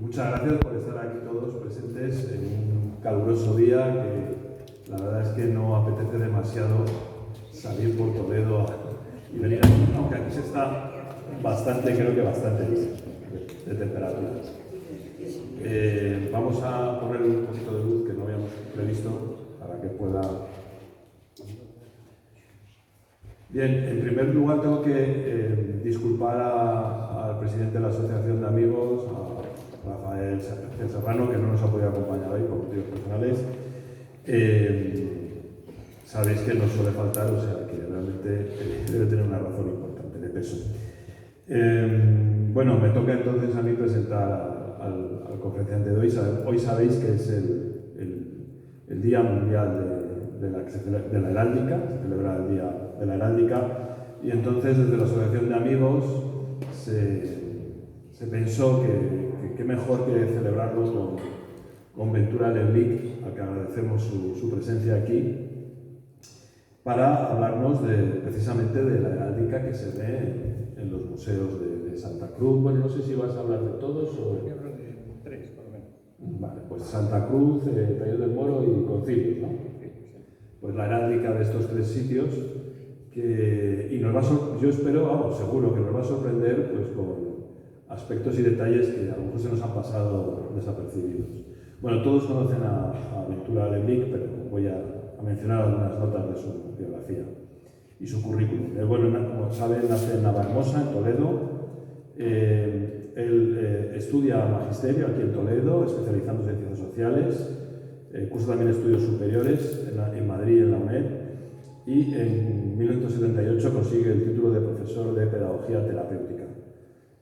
Muchas gracias por estar aquí todos presentes en un caluroso día que la verdad es que no apetece demasiado salir por Toledo y venir aquí, aunque aquí se está bastante, creo que bastante bien de temperatura. Vamos a poner un poquito de luz que no habíamos previsto para que pueda... Bien, en primer lugar tengo que disculpar al presidente de la Asociación de Amigos, a Rafael Serrano, que no nos ha podido acompañar hoy por motivos personales. Sabéis que nos suele faltar, o sea que realmente debe tener una razón importante de peso. Bueno, me toca entonces a mí presentar al conferenciante de hoy. Hoy sabéis que es el Día Mundial de la Heráldica, se celebra el Día de la Heráldica, y entonces desde la Asociación de Amigos se pensó que mejor que celebrarlo con Ventura Leblic, al que agradecemos su presencia aquí, para hablarnos precisamente de la heráldica que se ve en los museos de Santa Cruz. Bueno, no sé si vas a hablar de todos o... Yo hablo de 3, por lo menos. Vale, pues Santa Cruz, Taller del Moro y Concilios, ¿no? Pues la heráldica de estos 3 sitios, y yo espero, vamos, seguro que nos va a sorprender pues, con aspectos y detalles que a lo mejor se nos han pasado desapercibidos. Bueno, todos conocen a Ventura Leblic, pero voy a mencionar algunas notas de su biografía y su currículum. Bueno, como saben, nace en Navahermosa, en Toledo. Él estudia magisterio aquí en Toledo, especializándose en ciencias sociales. Cursa también estudios superiores en Madrid, en la UNED. Y en 1978 consigue el título de profesor de pedagogía terapéutica.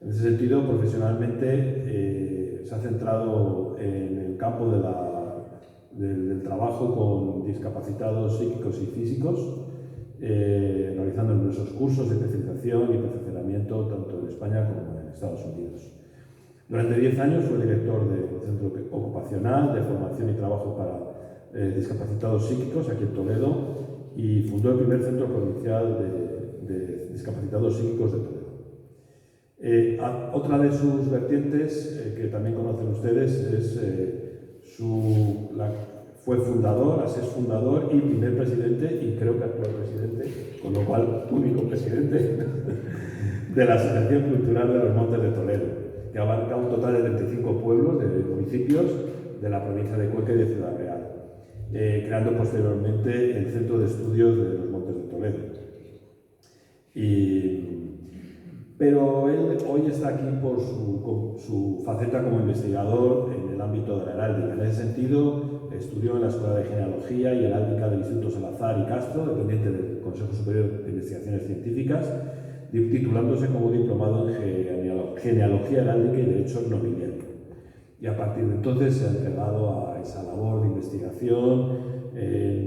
En ese sentido, profesionalmente se ha centrado en el campo del trabajo con discapacitados psíquicos y físicos, realizando numerosos cursos de especialización y perfeccionamiento tanto en España como en Estados Unidos. Durante 10 años fue director del Centro Ocupacional de Formación y Trabajo para Discapacitados Psíquicos aquí en Toledo y fundó el primer Centro Provincial de Discapacitados Psíquicos de Toledo. Otra de sus vertientes, que también conocen ustedes, fue fundador, es fundador y primer presidente, y creo que actual presidente, con lo cual único presidente, de la Asociación Cultural de los Montes de Toledo, que abarca un total de 35 pueblos, de municipios de la provincia de Cuenca y de Ciudad Real, creando posteriormente el Centro de Estudios de los Montes de Toledo. Pero él hoy está aquí por su faceta como investigador en el ámbito de la heráldica. En ese sentido, estudió en la Escuela de Genealogía y Heráldica del Instituto Salazar y Castro, dependiente del Consejo Superior de Investigaciones Científicas, titulándose como diplomado en Genealogía Heráldica y Derecho Nobiliario. Y a partir de entonces se ha entregado a esa labor de investigación,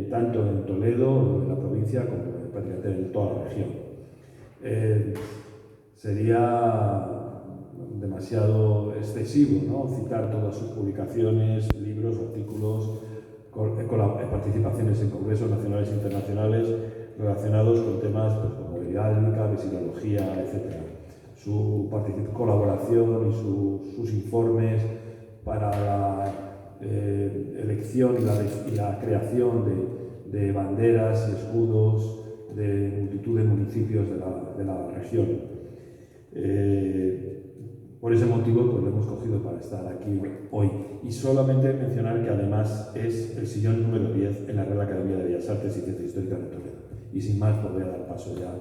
tanto en Toledo, en la provincia, como prácticamente en toda la región. Sería demasiado excesivo, ¿no?, citar todas sus publicaciones, libros, artículos, participaciones en congresos nacionales e internacionales relacionados con temas pues, como heráldica, vexilología, etc. Su colaboración y sus informes para la elección y la creación de banderas y escudos de multitud de municipios de la región. Por ese motivo pues, lo hemos cogido para estar aquí hoy. Y solamente mencionar que además es el sillón número 10 en la Real Academia de Bellas Artes y Ciencias Históricas de Toledo. Y sin más, pues voy a dar paso ya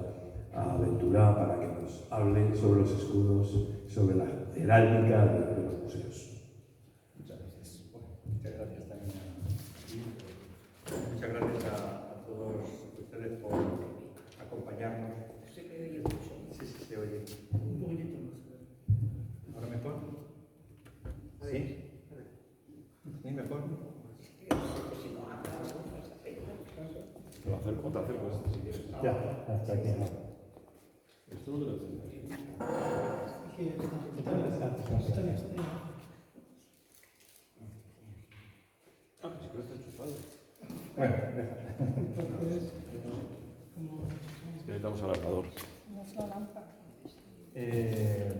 a Ventura para que nos hable sobre los escudos, sobre la heráldica de los museos. Muchas gracias. Muchas gracias también muchas gracias a todos ustedes por acompañarnos. Se me oye mucho. Sí, se oye. Un poquitito más. ¿Ahora mejor? ¿Sí? ¿Sí mejor? Te lo acerco, si quieres. Ya, hasta aquí. Esto no te lo entiendo. Ah, pues si creo que está enchufado. Bueno, necesitamos al adaptador.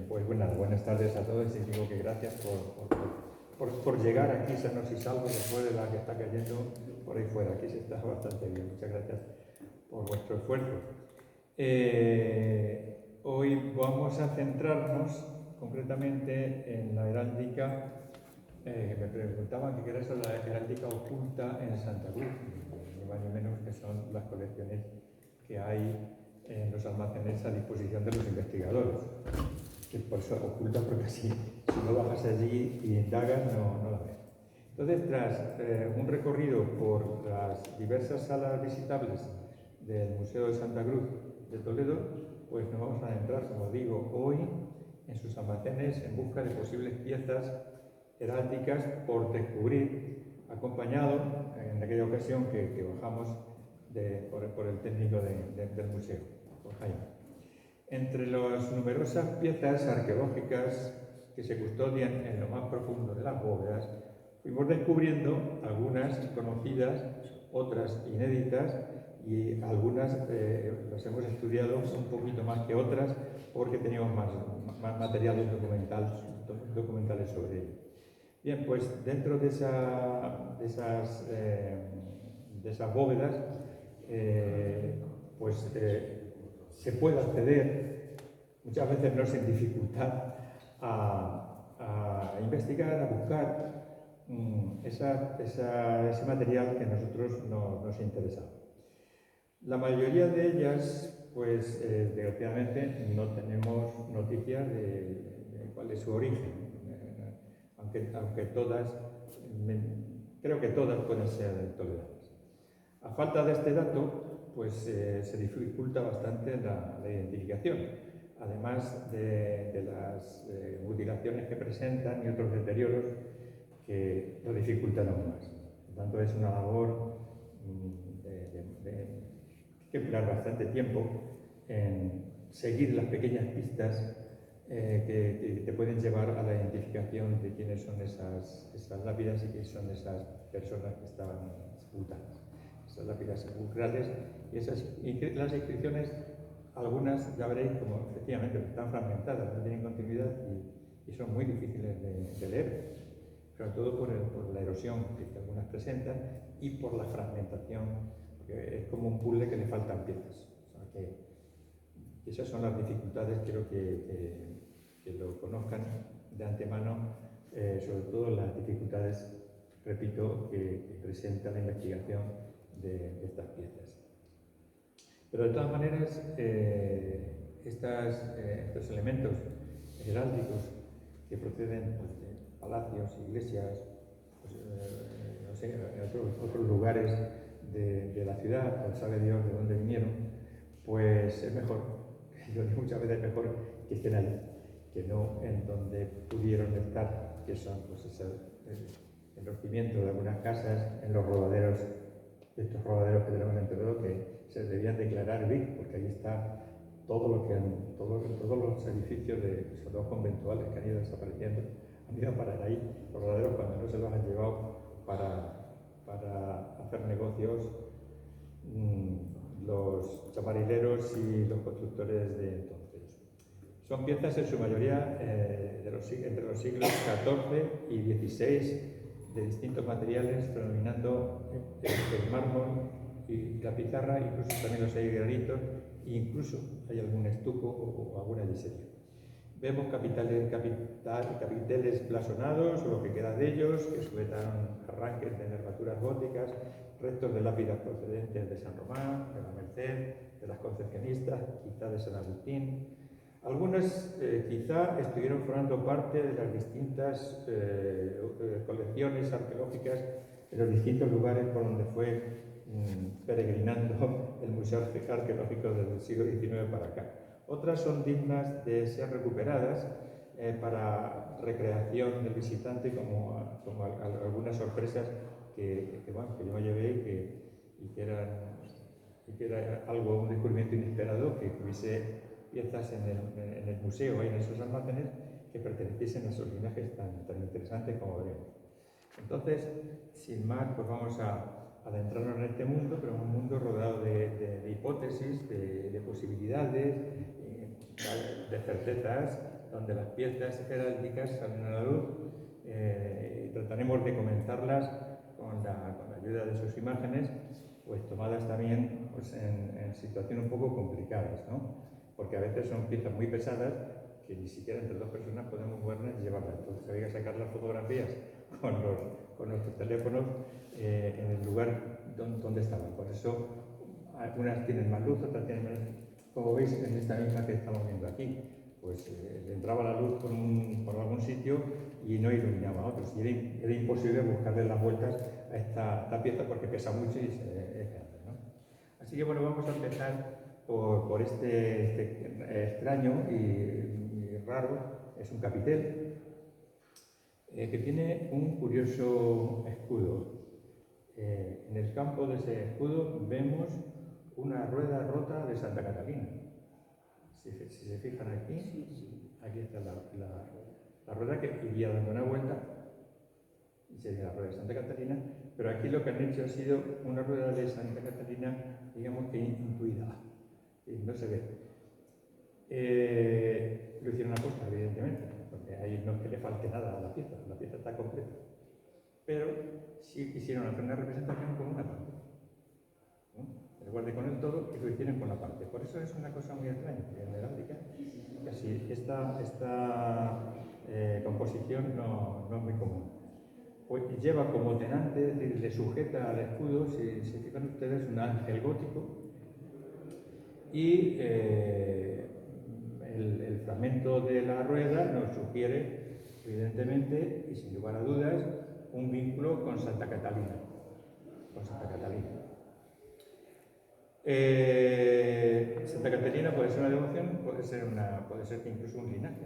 Pues bueno, buenas tardes a todos y digo que gracias por llegar aquí sanos y salvos después de la que está cayendo por ahí fuera. Aquí se está bastante bien. Muchas gracias por vuestro esfuerzo. Hoy vamos a centrarnos concretamente en la heráldica. Me preguntaban qué era eso, la heráldica oculta en Santa Cruz, ni más ni menos que son las colecciones que hay en los almacenes a disposición de los investigadores. Que por eso oculta, porque si no bajas allí y indagas, no la ves. Entonces, tras un recorrido por las diversas salas visitables del Museo de Santa Cruz de Toledo, pues nos vamos a adentrar, como digo, hoy en sus almacenes en busca de posibles piezas heráldicas por descubrir, acompañado en aquella ocasión que bajamos por el técnico del museo, por Jaime. Entre las numerosas piezas arqueológicas que se custodian en lo más profundo de las bóvedas, fuimos descubriendo algunas conocidas, otras inéditas, y algunas las hemos estudiado un poquito más que otras porque teníamos más materiales documentales sobre ello. Bien, pues dentro de esas bóvedas se puede acceder, muchas veces no sin dificultad, a investigar, a buscar ese material que a nosotros nos interesaba. La mayoría de ellas, pues desgraciadamente no tenemos noticias de cuál es su origen, aunque todas, creo que todas pueden ser toledadas. A falta de este dato, pues se dificulta bastante la identificación, además de las mutilaciones que presentan y otros deterioros que lo dificultan aún más. Por tanto, es una labor que emplear bastante tiempo en seguir las pequeñas pistas que te pueden llevar a la identificación de quiénes son esas lápidas y quiénes son esas personas que estaban sepultadas. Esas lápidas sepulcrales y las inscripciones, algunas ya veréis como efectivamente están fragmentadas, no tienen continuidad y son muy difíciles de leer, sobre todo por la erosión que algunas presentan y por la fragmentación, porque es como un puzzle que le faltan piezas. O sea que esas son las dificultades, quiero que lo conozcan de antemano, sobre todo las dificultades, repito, que presenta la investigación de estas piezas. Pero de todas maneras, estos elementos heráldicos que proceden pues, de palacios, iglesias, pues, no sé, otros lugares de la ciudad, pues sabe Dios de dónde vinieron, pues es mejor, yo digo muchas veces mejor que estén ahí, que no en donde pudieron estar, que son pues, en los cimientos de algunas casas, en los rodaderos, estos rodaderos que tenemos en Toledo, que se debían declarar BIC, porque ahí está todos los edificios sobre todo conventuales que han ido desapareciendo, han ido a parar ahí, los rodaderos cuando no se los han llevado para hacer negocios los chamarileros y los constructores de entonces. Son piezas en su mayoría entre los siglos XIV y XVI, de distintos materiales, predominando el mármol y la pizarra, incluso también los hay granitos, e incluso hay algún estuco o alguna yesería. Vemos capiteles blasonados, o lo que queda de ellos, que sujetaron arranques de nervaturas góticas, restos de lápidas procedentes de San Román, de la Merced, de las Concepcionistas, quizá de San Agustín. Algunas quizá estuvieron formando parte de las distintas colecciones arqueológicas en los distintos lugares por donde fue peregrinando el Museo Arqueológico desde el siglo XIX para acá. Otras son dignas de ser recuperadas para recreación del visitante, como algunas sorpresas que yo me llevé y que era algo, un descubrimiento inesperado, que hubiese piezas en el museo y en esos almacenes que perteneciesen a esos linajes tan interesantes como veremos. Entonces, sin más, pues vamos a adentrarnos en este mundo, pero un mundo rodeado de hipótesis, de posibilidades, de certezas, donde las piezas heráldicas salen a la luz. Trataremos de comentarlas con la ayuda de sus imágenes, pues tomadas también pues, en situaciones un poco complicadas, ¿no? Porque a veces son piezas muy pesadas que ni siquiera entre dos personas podemos moverlas y llevarlas. Entonces había que sacar las fotografías con nuestros teléfonos en el lugar donde estaban. Por eso algunas tienen más luz, otras tienen menos. Como veis en esta misma que estamos viendo aquí, pues entraba la luz por algún sitio y no iluminaba a otros. Y era imposible buscarle las vueltas a esta pieza porque pesa mucho y es grande, ¿no? Así que bueno, vamos a empezar por este extraño y raro. Es un capitel que tiene un curioso escudo. En el campo de ese escudo vemos una rueda rota de Santa Catalina. Si se fijan aquí, aquí está la rueda que iría dando una vuelta y sería la rueda de Santa Catalina, pero aquí lo que han hecho ha sido una rueda de Santa Catalina, digamos que intuida, y no se ve. Lo hicieron a posta, evidentemente, porque ahí no es que le falte nada a la pieza está completa. Pero sí quisieron hacer una representación con una parte, ¿no? En lugar de con el todo, que lo hicieron con la parte. Por eso es una cosa muy extraña, porque en heráldica casi esta composición no es muy común. Pues lleva como tenante, es decir, le sujeta al escudo, si se fijan ustedes, un ángel gótico, y el fragmento de la rueda nos sugiere, evidentemente, y sin lugar a dudas, un vínculo con Santa Catalina. Santa Catalina puede ser una devoción, puede ser incluso un linaje,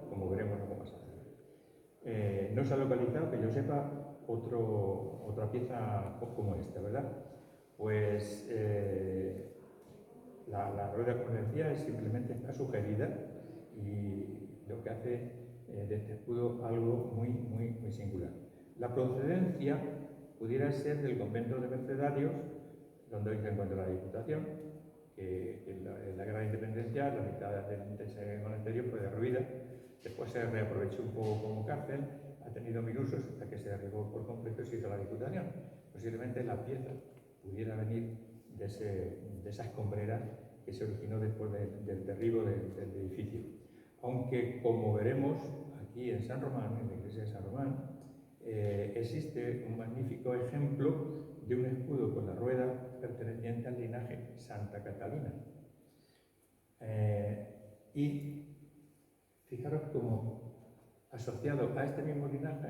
como veremos luego más adelante. No se ha localizado, que yo sepa, otra pieza como esta, ¿verdad? Pues la rueda, como decía, simplemente está sugerida y lo que hace de este escudo algo muy, muy, muy singular. La procedencia pudiera ser del convento de Mercedarios, donde hoy se encuentra la Diputación, que en la Guerra de Independencia, la mitad de ese monasterio fue derruida, después se reaprovechó un poco como cárcel, ha tenido mil usos hasta que se derribó por completo y se hizo la Diputación. Posiblemente la pieza pudiera venir de esa escombrera que se originó después del derribo del edificio. Aunque, como veremos aquí en San Román, en la iglesia de San Román, existe un magnífico ejemplo de un escudo con la rueda perteneciente al linaje Santa Catalina. Y fijaros cómo, asociado a este mismo linaje,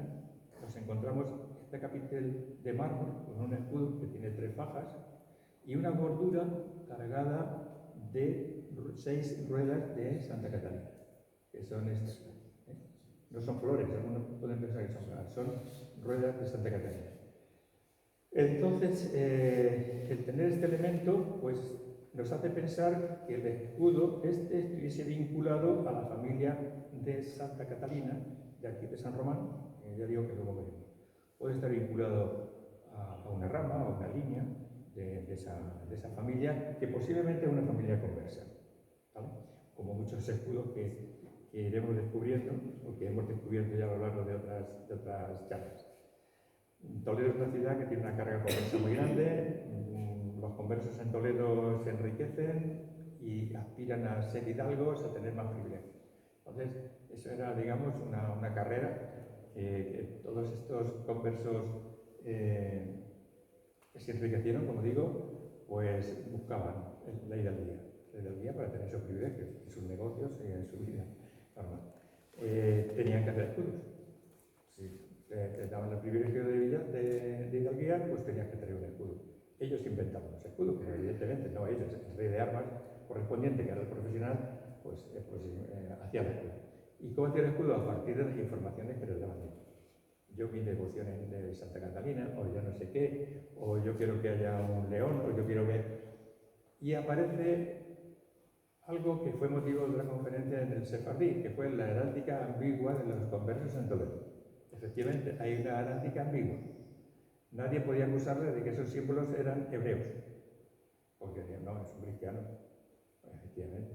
nos encontramos este capitel de mármol con un escudo que tiene 3 fajas y una bordura cargada de 6 ruedas de Santa Catalina, que son estas. No son flores, algunos pueden pensar que son flores, son ruedas de Santa Catalina. Entonces, el tener este elemento, pues nos hace pensar que el escudo estuviese vinculado a la familia de Santa Catalina, de aquí de San Román, ya digo que luego veremos. Puede estar vinculado a una rama, a una línea de esa familia, que posiblemente es una familia conversa, ¿vale? Como muchos escudos que iremos descubriendo, o que hemos descubierto ya a lo largo de otras charlas. Toledo es una ciudad que tiene una carga conversa muy grande, los conversos en Toledo se enriquecen y aspiran a ser hidalgos, a tener más privilegios. Entonces, eso era, digamos, una carrera que todos estos conversos que se enriquecieron, como digo, pues buscaban la hidalguía para tener esos privilegios en sus negocios y en su vida normal. Tenían que hacer escudos. Si te daban el privilegio de hidalguía, pues tenías que tener un escudo. Ellos inventaban los escudos, pero evidentemente no ellos, el rey de armas correspondiente, que era el profesional, pues hacía el escudo. ¿Y cómo hacía el escudo? A partir de las informaciones que les daban ellos. Yo mi devoción es de Santa Catalina, o yo no sé qué, o yo quiero que haya un león, o yo quiero ver. Y aparece algo que fue motivo de la conferencia en el Sefardí, que fue la heráldica ambigua de los conversos en Toledo. Efectivamente, hay una heráldica ambigua. Nadie podía acusarle de que esos símbolos eran hebreos, porque no, es un cristiano, efectivamente.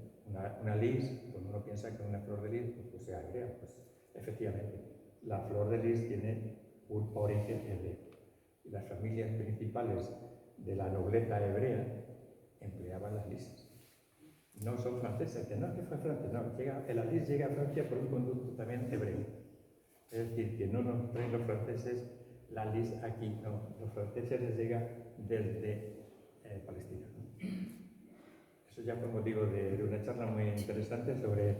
Una lis, cuando uno piensa que una flor de lis pues sea hebrea, pues efectivamente, la flor de lis tiene un origen hebreo. Y las familias principales de la nobleza hebrea empleaban las lises. No son francesas, que no es que fue francés, no, la lis llega a Francia por un conducto también hebreo. Es decir, que no nos traen los franceses la lis aquí, no, los franceses les llega desde Palestina. Eso ya fue motivo de una charla muy interesante sobre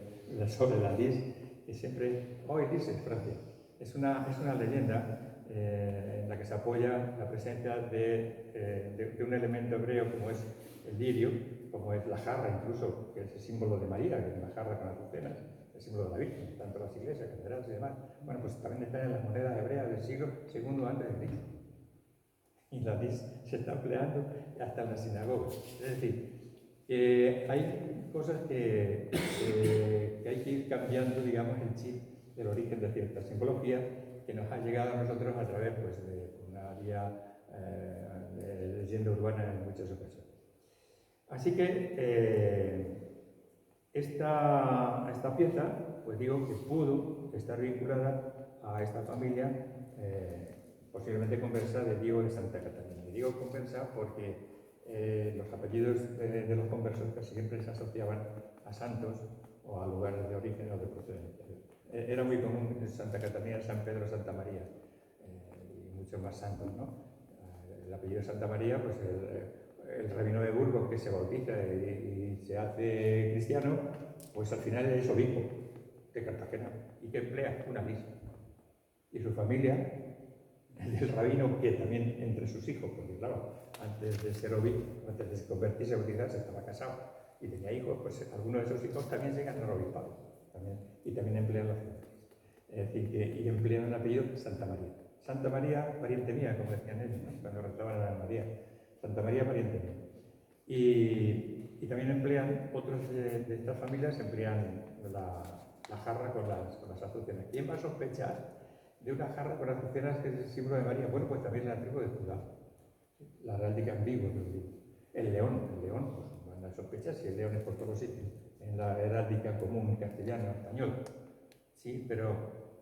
la lis, que siempre, hoy lis es Francia. Es una leyenda en la que se apoya la presencia de un elemento hebreo como es el lirio, como es la jarra incluso, que es el símbolo de María, que es una jarra con azucenas, el símbolo de la Virgen, tanto las iglesias, catedrales y demás. Bueno, pues también están en las monedas hebreas del siglo II antes de Cristo. Y la lis se está empleando hasta en las sinagogas. Es decir, hay cosas que hay que ir cambiando, digamos, el chip del origen de cierta simbología que nos ha llegado a nosotros a través pues, de una vía de leyenda urbana en muchas ocasiones. Así que esta pieza, pues digo que pudo estar vinculada a esta familia posiblemente conversa de Diego de Santa Catalina. Y digo conversa porque los apellidos de los conversos que siempre se asociaban a santos o a lugares de origen o de procedencia. Era muy común en Santa Catalina, San Pedro, Santa María y muchos más santos, ¿no? El apellido Santa María, pues el rabino de Burgos que se bautiza y se hace cristiano, pues al final es obispo de Cartagena y que emplea una lis. Y su familia, el rabino que también entre sus hijos, porque claro, antes de ser obispo, antes de convertirse a bautizarse, estaba casado y tenía hijos, pues algunos de esos hijos también llegan al obispado y también emplean los nombres. Es decir, y emplean el apellido Santa María. Santa María, pariente mía, como decían ellos, ¿no? Cuando rezaban a la María. Santa María, pariente mía. Y también emplean, otros de estas familias emplean la jarra con las azucenas. ¿Quién va a sospechar de una jarra con azucenas que es el símbolo de María? Bueno, pues también la tribu de Judá. La heráldica en vivo, el león, pues van a sospechar si el león es por todos los sitios. En la heráldica común castellana, español. Sí, pero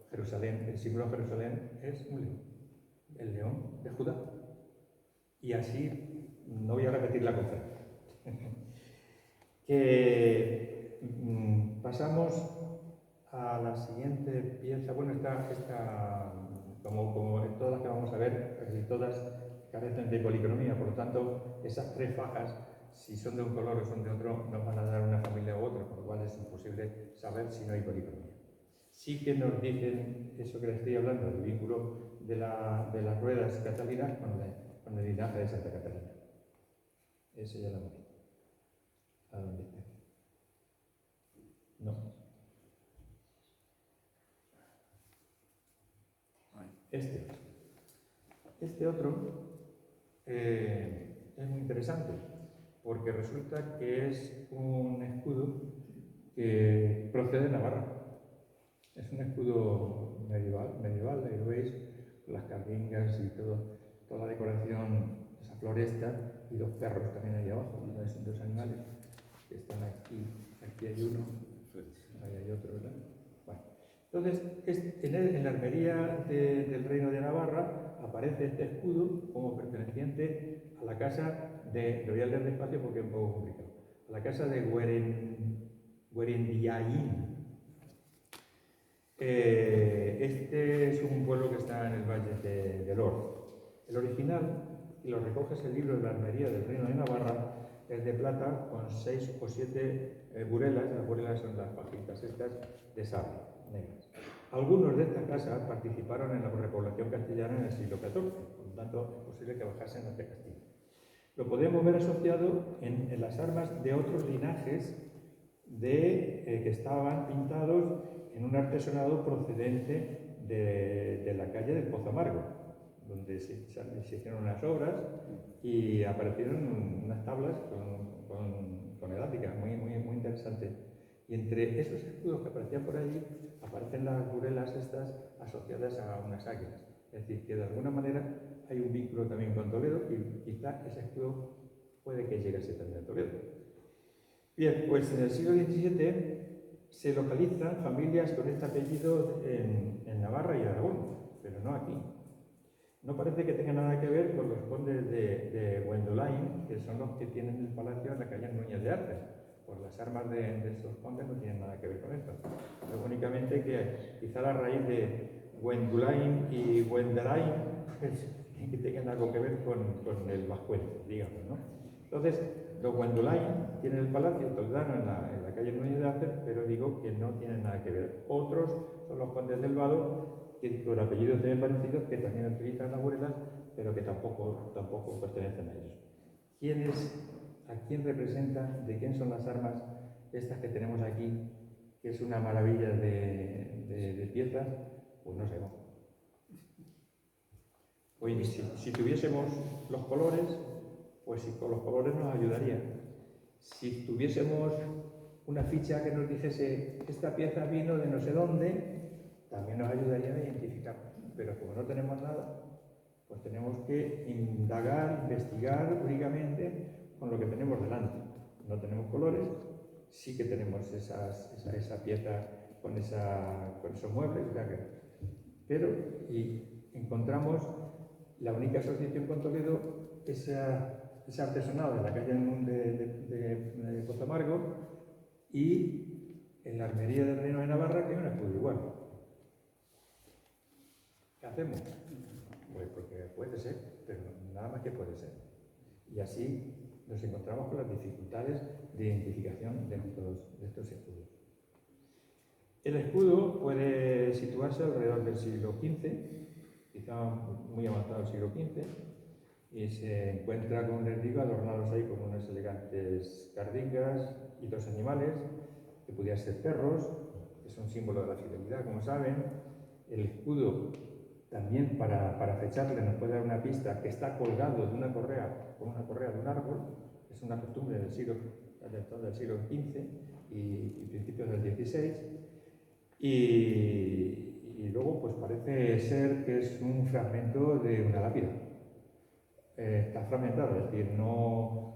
Jerusalén, el símbolo de Jerusalén es un león, el león de Judá. Y así, no voy a repetir la conferencia. Pasamos a la siguiente pieza. Bueno, esta como todas las que vamos a ver, casi todas carecen de policromía, por lo tanto, esas tres fajas, si son de un color o son de otro, nos van a dar una familia u otra, por lo cual es imposible saber si no hay policromía. Sí que nos dicen eso que les estoy hablando, el vínculo de las ruedas catalinas con el linaje de Santa Catalina. Ese ya lo hemos visto. ¿A dónde está? No. Este otro es muy interesante porque resulta que es un escudo que procede de Navarra. Es un escudo medieval, ahí lo veis, las carlingas y toda la decoración, esa floresta y los perros también ahí abajo, dos animales que están aquí. Aquí hay uno, ahí hay otro, ¿verdad? Bueno, entonces, en la armería del Reino de Navarra aparece este escudo como perteneciente a la casa lo voy a leer despacio porque es un poco complicado, a la casa de Guerendiaín. Este es un pueblo que está en el valle de Lor. El original, y lo recoges el libro de la armería del Reino de Navarra, es de plata con 6 o 7 burelas. Las burelas son las fajitas estas de sable negras. Algunos de esta casa participaron en la repoblación castellana en el siglo XIV, por lo tanto es posible que bajasen hacia Castilla. Lo podemos ver asociado en las armas de otros linajes que estaban pintados en un artesonado procedente de la calle del Pozo Amargo, donde se hicieron unas obras y aparecieron unas tablas con heráldica muy interesantes. Y entre esos escudos que aparecían por allí aparecen las burelas estas asociadas a unas águilas. Es decir, que de alguna manera hay un vínculo también con Toledo y quizá ese escudo puede que llegase también a Toledo. Bien, pues en el siglo XVII se localizan familias con este apellido en Navarra y Aragón, pero no aquí. No parece que tenga nada que ver con los condes de Gwendolain, que son los que tienen el palacio en la calle Núñez de Arces. Pues las armas de estos condes no tienen nada que ver con esto. Pero únicamente que quizá la raíz de Gwendolain y Gwendolain que tengan algo que ver con el vascuence, digamos, ¿no? Entonces, los Gwendolain tienen el palacio toledano en la calle Núñez de Arces, pero digo que no tienen nada que ver. Otros son los condes del Vado, que por apellidos también parecidos, que también utilizan abuelas, pero que tampoco pertenecen a ellos. ¿A quién representan? ¿De quién son las armas estas que tenemos aquí? Que es una maravilla de piezas, pues no sé. Oye, si tuviésemos los colores, pues sí, con los colores nos ayudaría. Si tuviésemos una ficha que nos dijese esta pieza vino de no sé dónde, también nos ayudaría a identificar. Pero como no tenemos nada, pues tenemos que indagar, investigar únicamente con lo que tenemos delante. No tenemos colores, sí que tenemos esa pieza con esos muebles, pero encontramos la única asociación con Toledo, ese artesonado de la calle de Pozamargo y en la armería del Reino de Navarra, que es un escudo igual. ¿Qué hacemos? Pues porque puede ser, pero nada más que puede ser. Y así nos encontramos con las dificultades de identificación de estos escudos. El escudo puede situarse alrededor del siglo XV, quizá muy avanzado el siglo XV, y se encuentra, como les digo, adornados ahí con unas elegantes cardingas y dos animales, que podían ser perros, que son símbolo de la fidelidad, como saben. El escudo también para fecharle nos puede dar una pista que está colgado de una correa, con una correa de un árbol. Es una costumbre del siglo XV y principios del XVI. Y luego pues parece ser que es un fragmento de una lápida. Está fragmentado, es decir, no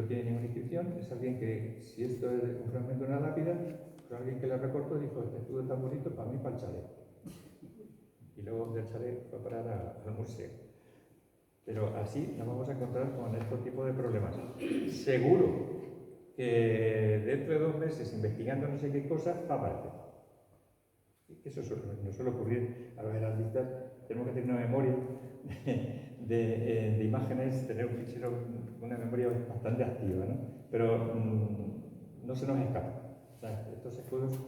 tiene ninguna inscripción. Es alguien que, si esto es un fragmento de una lápida, pues alguien que la recortó dijo, este escudo es tan bonito para mí, para el chalet. Y luego del chalet fue a parar al museo. Pero así nos vamos a encontrar con este tipo de problemas. Seguro que dentro de 2 meses, investigando no sé qué cosa, va a aparecer. Eso nos suele ocurrir a los heraldistas. Tenemos que tener una memoria de imágenes, tener un fichero, una memoria bastante activa, ¿no? Pero no se nos escapa. O sea, estos escudos,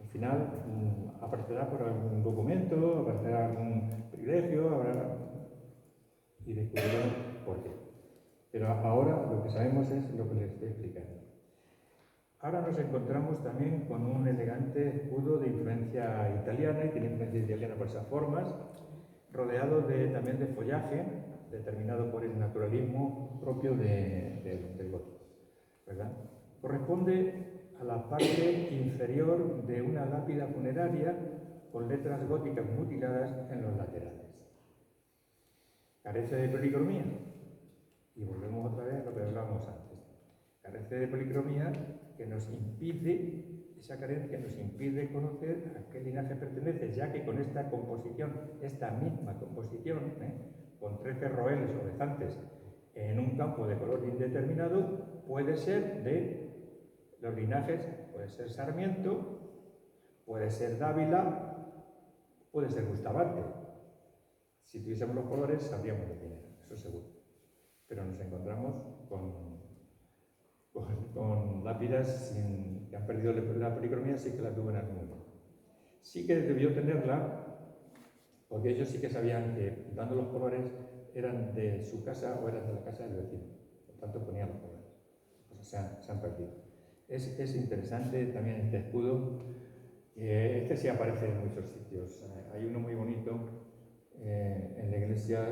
al final, aparecerá por algún documento, aparecerá algún privilegio, y descubriremos por qué. Pero ahora lo que sabemos es lo que les estoy explicando. Ahora nos encontramos también con un elegante escudo de influencia italiana, y tiene influencia italiana por esas formas, rodeado también de follaje, determinado por el naturalismo propio del gótico, ¿verdad? Corresponde a la parte inferior de una lápida funeraria con letras góticas mutiladas en los laterales. Carece de policromía, y volvemos otra vez a lo que hablábamos antes. Carece de policromía que nos impide, esa carencia nos impide conocer a qué linaje pertenece, ya que con esta composición, esta misma composición, con 13 roeles o rezantes en un campo de color indeterminado, puede ser de los linajes, puede ser Sarmiento, puede ser Dávila, puede ser Bustamante. Si tuviésemos los colores, sabríamos de quién era, eso seguro. Pero nos encontramos con lápidas que han perdido la policromía, sí que la tuvo en algún momento. Sí que debió tenerla, porque ellos sí que sabían que, dando los colores, eran de su casa o eran de la casa del vecino. Por tanto, ponían los colores. Pues se han perdido. Es interesante también este escudo. Este sí aparece en muchos sitios. Hay uno muy bonito en la iglesia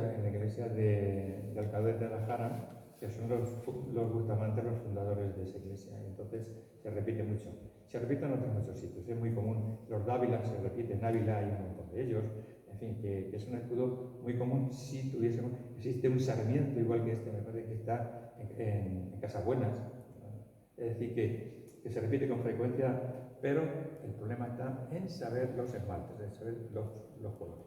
de Alcalá de la Jara, que son los Bustamantes, los fundadores de esa iglesia. Entonces se repite mucho. Se repite en otros muchos sitios. Es muy común. Los Dávila se repiten, Ávila hay un montón de ellos. En fin, que es un escudo muy común. Si tuviésemos, existe un Sarmiento igual que este, me parece que está en Casabuenas, Es decir, que se repite con frecuencia, pero el problema está en saber los esmaltes, en saber los colores.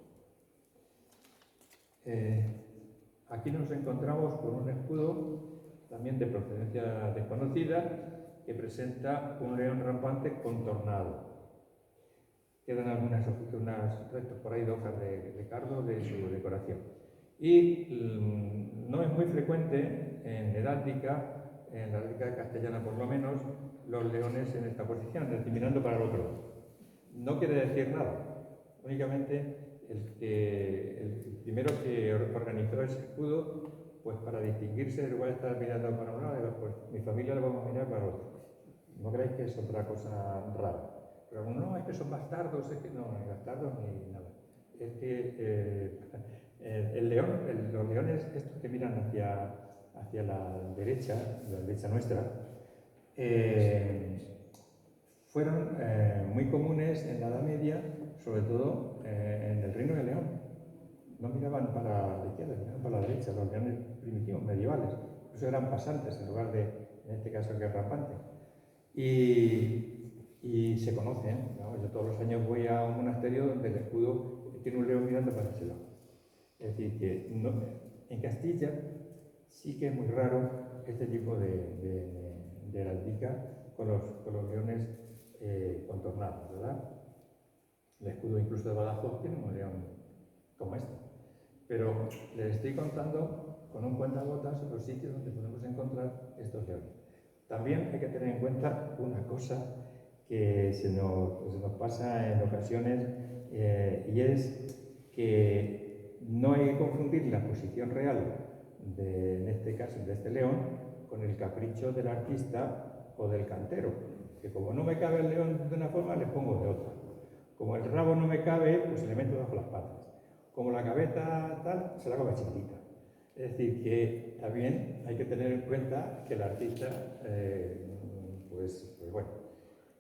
Aquí nos encontramos con un escudo también de procedencia desconocida que presenta un león rampante contornado. Quedan algunas restos por ahí de hojas de cardo de su decoración. Y no es muy frecuente en la heráldica castellana por lo menos, los leones en esta posición, es decir, mirando para el otro lado. No quiere decir nada, únicamente el primero que organizó ese escudo, pues para distinguirse, en lugar de estar mirando para un lado, pues mi familia lo vamos a mirar para otro. No creáis que es otra cosa rara. Pero no, es que son bastardos, es que no, ni bastardos ni nada. Es que los leones, estos que miran hacia la derecha nuestra, fueron muy comunes en la Edad Media, sobre todo en el Reino de León. No miraban para la izquierda, miraban para la derecha, los leones primitivos, medievales. Eso eran pasantes en lugar de, en este caso, que rampante. Y se conocen, ¿no? Yo todos los años voy a un monasterio donde el escudo tiene un león mirando para ese lado. Es decir, que en Castilla sí que es muy raro este tipo de heráldica con los leones contornados, ¿verdad? El escudo incluso de Badajoz tiene un león como este. Pero les estoy contando con un cuentagotas los sitios donde podemos encontrar estos leones. También hay que tener en cuenta una cosa que se nos pasa en ocasiones y es que no hay que confundir la posición real, en este caso de este león, con el capricho del artista o del cantero, que como no me cabe el león de una forma, le pongo de otra. Como el rabo no me cabe, pues le meto bajo las patas. Como la cabeza tal, se la hago más chiquitita. Es decir, que también hay que tener en cuenta que el artista, pues bueno,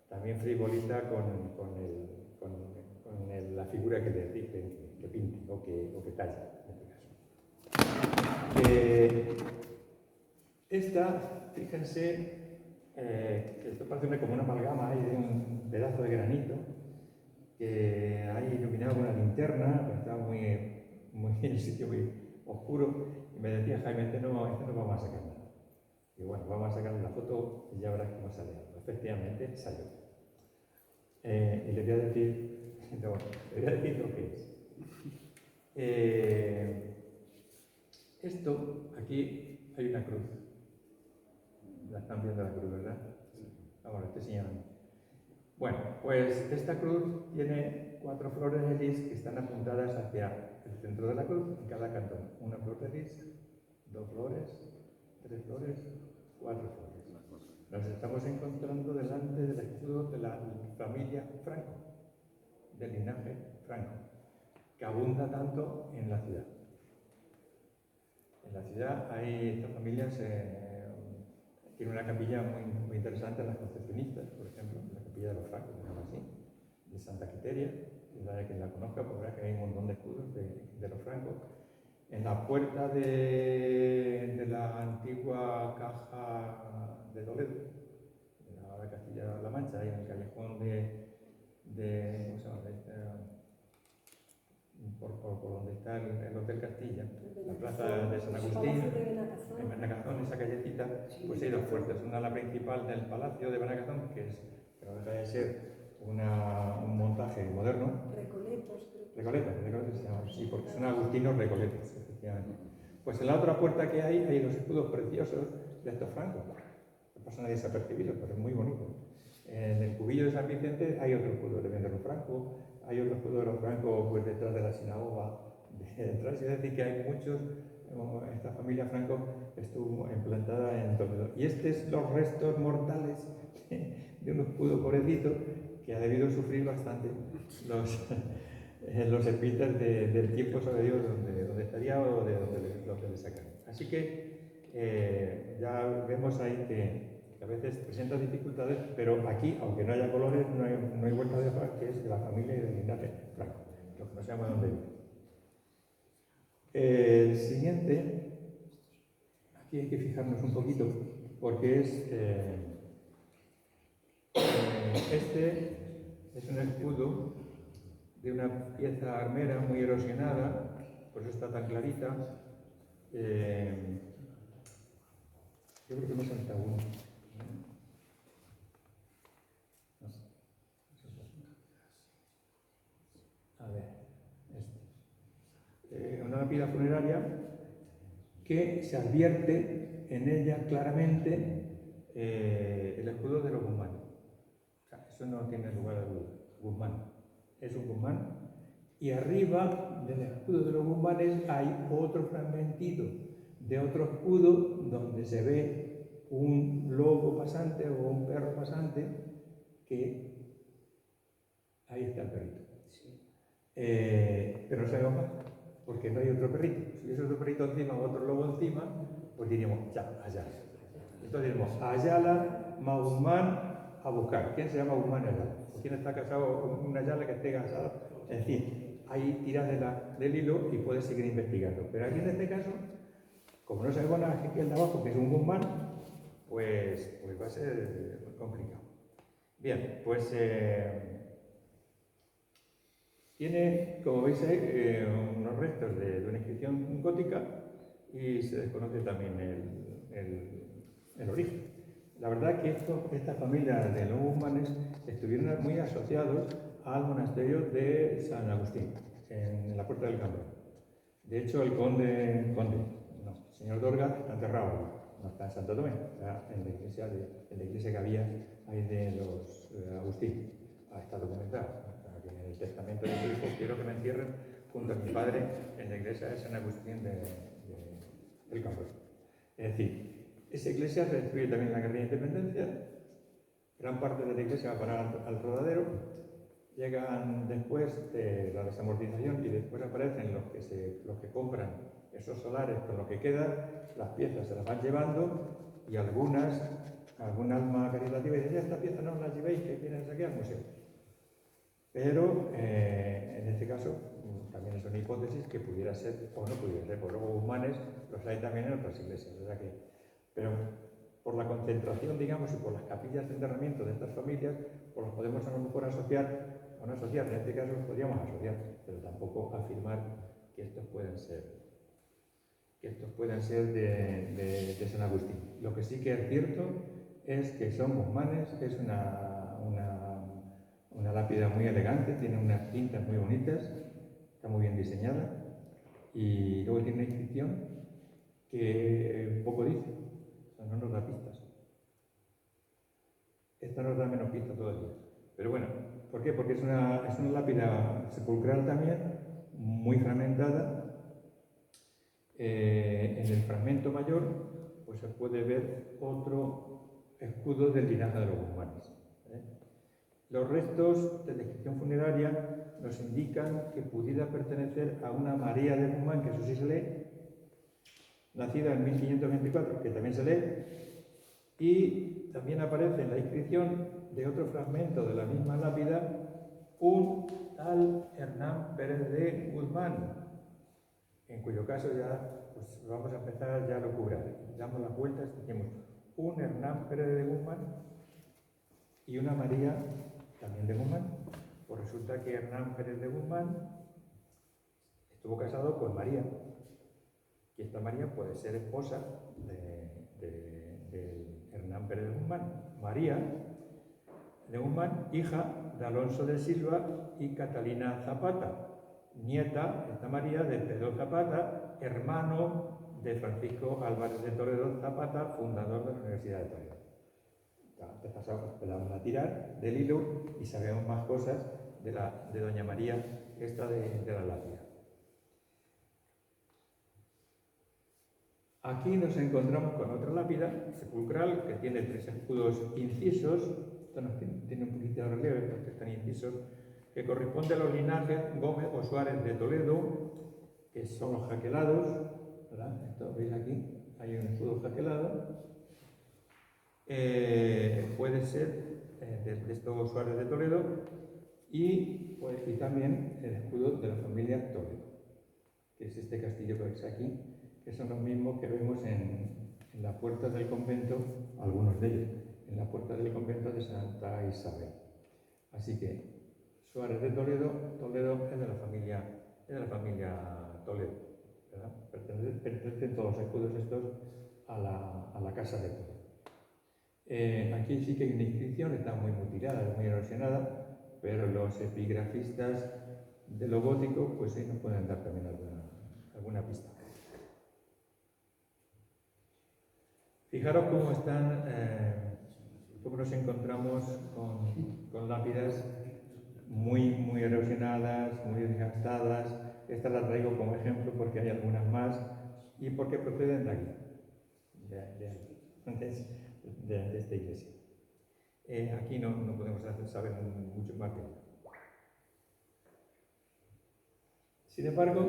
también frivoliza con la figura que le dicen que pinte o que talle, en este caso. Esta, fíjense, esto parece como una amalgama ahí de un pedazo de granito que hay iluminado con una linterna, pero está muy en el sitio muy oscuro, y me decía Jaime, este no vamos a sacar nada. Y bueno, vamos a sacar la foto y ya verás cómo sale. Efectivamente salió. Y le voy a decir lo que es. Esto, aquí hay una cruz. La están viendo la cruz, ¿verdad? Vamos, este señor. Bueno, pues esta cruz tiene 4 flores de lis que están apuntadas hacia el centro de la cruz, en cada cantón. Una flor de lis, 2 flores, 3 flores, 4 flores. Nos estamos encontrando delante del escudo de la familia Franco, del linaje Franco, que abunda tanto en la ciudad. En la ciudad hay estas familias, tiene una capilla muy interesante en las Concepcionistas, por ejemplo, la capilla de los Francos, se llama así, de Santa Quiteria, quien la conozca podrá que hay un montón de escudos de los Francos. En la puerta de la antigua caja de Toledo, de la Castilla-La Mancha, ahí en el callejón ¿cómo se llama? Por donde está el Hotel Castilla, la plaza de San Agustín, en Benacazón, esa callecita, pues hay 2 puertas. Una la principal del Palacio de Benacazón, que no deja de ser un montaje moderno. Recoletos se llaman, sí, porque son agustinos recoletos, efectivamente. Pues en la otra puerta que hay los escudos preciosos de estos francos. No pasa nadie desapercibido, pero es muy bonito. En el cubillo de San Vicente hay otro escudo de los francos, hay otro escudo de los francos pues, detrás de la sinagoga, detrás, es decir, que hay muchos. Esta familia Franco estuvo implantada en Toledo. Y estos los restos mortales de un escudo pobrecito que ha debido sufrir bastante los epítetos del tiempo sobre Dios donde estaría o de donde le sacan. Así que ya vemos ahí que a veces presenta dificultades, pero aquí, aunque no haya colores, no hay vuelta de hoja, que es de la familia y del linaje Franco, lo que no se llama dónde vive. El siguiente, aquí hay que fijarnos un poquito, porque es Este es un escudo de una pieza armera muy erosionada, por eso está tan clarita. Yo creo que me salta uno. No sé. A ver, una lápida funeraria que se advierte en ella claramente el escudo de los Guzmán. O sea, eso no tiene lugar a duda. Guzmán. Es un Guzmán. Y arriba del escudo de los Guzmanes hay otro fragmentito de otro escudo donde se ve un lobo pasante o un perro pasante que ahí está el perrito. Pero no sabemos más, porque no hay otro perrito. Si hubiese otro perrito encima o otro lobo encima, pues diríamos, ya, allá. Entonces diríamos, Ayala, Guzmán, a buscar. ¿Quién se llama Guzmán Ayala? ¿O quién está casado con una Ayala que esté casada? En fin, ahí tiras del hilo y puedes seguir investigando. Pero aquí en este caso, como no sabemos nada que el de abajo, que es un Guzmán, pues va a ser muy complicado. Bien, pues tiene, como veis ahí, unos restos de una inscripción gótica y se desconoce también el origen. La verdad es que esta familia de los Guzmanes estuvieron muy asociados al monasterio de San Agustín, en la Puerta del Campo. De hecho, el el señor Dorga está enterrado, no está en Santo Tomé, está en la iglesia que había ahí de los Agustín. Está documentado. En el testamento de su hijo quiero que me entierren junto a mi padre en la iglesia de San Agustín del Campo. Es decir, esa iglesia se destruye también en la guerra de independencia, gran parte de la iglesia va a parar al rodadero, llegan después de la desamortización y después aparecen los que compran esos solares con lo que queda, las piezas se las van llevando y algún alma caritativa dice, ya esta pieza no la llevéis, que vienen aquí al museo. Pero en este caso también es una hipótesis que pudiera ser o no pudiera ser, por luego Guzmanes los hay también en otras iglesias, ¿verdad que? Pero por la concentración, digamos, y por las capillas de enterramiento de estas familias, pues los podemos a lo mejor asociar, o no asociar, en este caso los podríamos asociar, pero tampoco afirmar que estos pueden ser de San Agustín. Lo que sí que es cierto es que son Guzmanes, es una lápida muy elegante, tiene unas tintas muy bonitas, está muy bien diseñada y luego tiene una inscripción que poco dice, o sea, no nos da pistas. Esta nos da menos pistas todavía. Pero bueno, ¿por qué? Porque es una lápida sepulcral también, muy fragmentada. En el fragmento mayor pues se puede ver otro escudo del linaje de los Guzmanes. Los restos de la inscripción funeraria nos indican que pudiera pertenecer a una María de Guzmán, que eso sí se lee, nacida en 1524, que también se lee, y también aparece en la inscripción de otro fragmento de la misma lápida un tal Hernán Pérez de Guzmán, en cuyo caso ya pues vamos a empezar ya a locura. Damos las vueltas y decimos un Hernán Pérez de Guzmán y una María también de Guzmán. Pues resulta que Hernán Pérez de Guzmán estuvo casado con María, y esta María puede ser esposa de Hernán Pérez de Guzmán. María de Guzmán, hija de Alonso de Silva y Catalina Zapata, nieta, esta María, de Pedro Zapata, hermano de Francisco Álvarez de Toledo Zapata, fundador de la Universidad de Toledo. Ya empezamos a tirar del hilo y sabemos más cosas de doña María, esta de la lápida. Aquí nos encontramos con otra lápida sepulcral que tiene 3 escudos incisos. Esto nos tiene un poquito de relieve porque están incisos, que corresponde a los linajes Gómez o Suárez de Toledo, que son los jaquelados, ¿verdad? Esto veis aquí, hay un escudo jaquelado. Puede ser de estos Suárez de Toledo y también el escudo de la familia Toledo, que es este castillo que veis aquí, que son los mismos que vemos en las puertas del convento, algunos de ellos. en la puerta del convento de Santa Isabel. Así que Suárez de Toledo, Toledo es de la familia Toledo, ¿verdad? Pertenecen todos los escudos estos a la casa de Toledo. Aquí sí que hay una inscripción, está muy mutilada, muy erosionada, pero los epigrafistas de lo gótico, pues sí nos pueden dar también alguna pista. Fijaros cómo cómo nos encontramos con lápidas muy erosionadas, muy desgastadas. Esta la traigo como ejemplo porque hay algunas más y porque proceden de aquí, de esta iglesia. Aquí no podemos saber mucho más de ella. Sin embargo,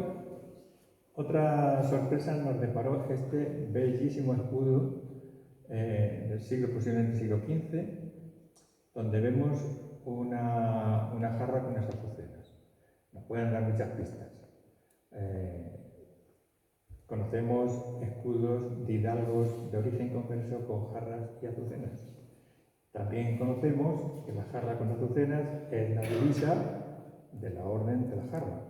otra sorpresa nos deparó este bellísimo escudo del siglo, posiblemente siglo XV, donde vemos una jarra con unas azucenas. Nos pueden dar muchas pistas. Conocemos escudos de hidalgos de origen converso con jarras y azucenas. También conocemos que la jarra con azucenas es la divisa de la Orden de la Jarra.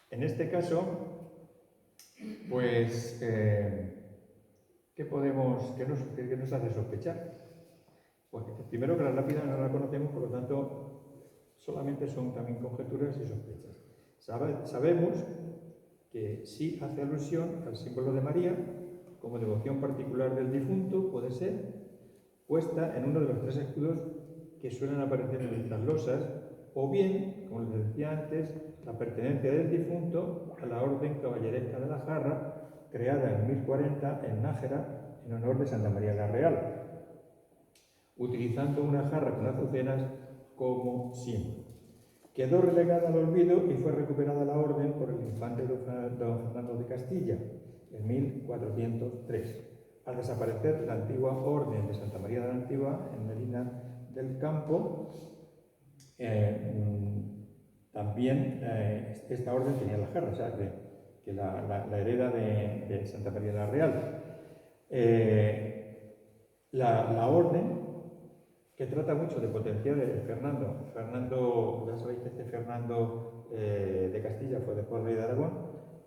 En este caso, pues, ¿qué nos hace sospechar? Pues primero que la lápida no la conocemos, por lo tanto, solamente son también conjeturas y sospechas. Sabemos que sí hace alusión al símbolo de María, como devoción particular del difunto, puede ser, puesta en uno de los tres escudos que suelen aparecer en estas losas, o bien, como les decía antes, la pertenencia del difunto a la Orden Caballeresca de la Jarra, creada en 1040 en Nájera, en honor de Santa María la Real, utilizando una jarra con azucenas como símbolo. Quedó relegada al olvido y fue recuperada la orden por el infante don Fernando de Castilla en 1403, al desaparecer la antigua orden de Santa María de la Antigua en Medina del Campo. También esta orden tenía la jarra, o sea que la hereda de Santa María de la Real. La orden que trata mucho de potenciar Fernando, ya sabéis que Fernando de Castilla fue después rey de Aragón,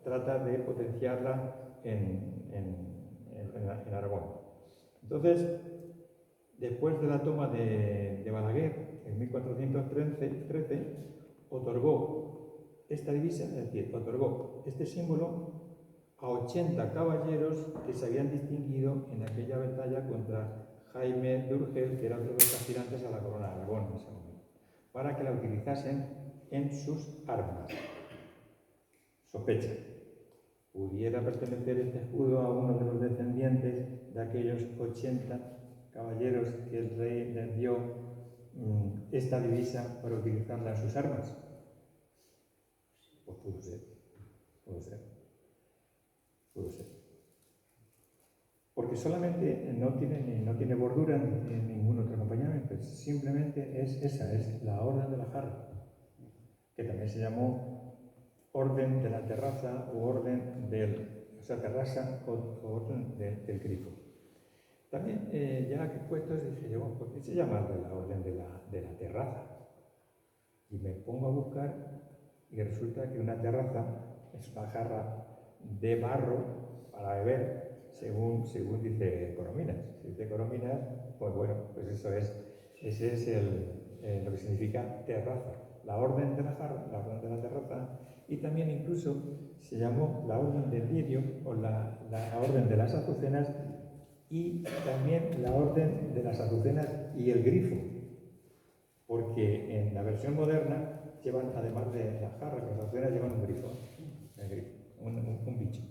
trata de potenciarla en Aragón. Entonces, después de la toma de Balaguer en 1413, otorgó esta divisa, es decir, otorgó este símbolo a 80 caballeros que se habían distinguido en aquella batalla contra Jaime de Urgel, que era otro de los aspirantes a la corona de Aragón en ese momento, para que la utilizasen en sus armas. Sospecha. ¿Pudiera pertenecer este escudo a uno de los descendientes de aquellos 80 caballeros que el rey les dio esta divisa para utilizarla en sus armas? Pues pudo ser. Porque solamente no tiene bordura en ningún otro acompañamiento, simplemente es esa, es la Orden de la Jarra, que también se llamó Orden de la Terraza o Orden terraza o Orden del Grifo. También, ya que puestos, dije yo, ¿por qué se llama la Orden de la Terraza? Y me pongo a buscar y resulta que una terraza es una jarra de barro para beber, según dice Corominas. Si dice Corominas, pues bueno, pues ese es lo que significa terraza. La Orden de la Jarra, la Orden de la Terraza, y también incluso se llamó la Orden del Lirio o la Orden de las Azucenas, y también la Orden de las Azucenas y el Grifo, porque en la versión moderna llevan, además de la jarra, las azucenas llevan un grifo, un bicho.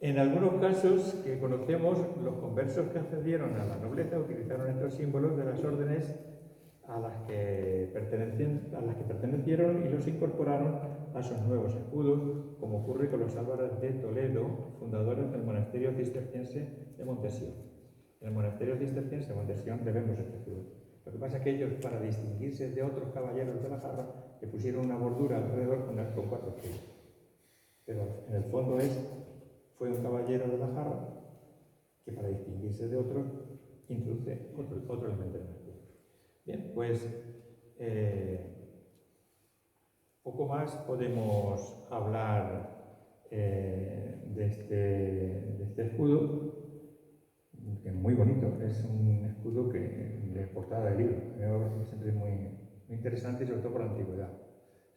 En algunos casos que conocemos, los conversos que accedieron a la nobleza utilizaron estos símbolos de las órdenes a las que pertenecieron y los incorporaron a sus nuevos escudos, como ocurre con los Álvares de Toledo, fundadores del monasterio cisterciense de Montesión. En el monasterio cisterciense de Montesión debemos este escudo. Lo que pasa es que ellos, para distinguirse de otros caballeros de la jarra, le pusieron una bordura alrededor con 4 estrellas. Pero en el fondo es fue un caballero de la jarra que, para distinguirse de otros, introduce otro elemento en el escudo. Bien, pues poco más podemos hablar de este escudo, que es muy bonito. Es un escudo de portada de libro. Me parece siempre muy interesante, y sobre todo por la antigüedad.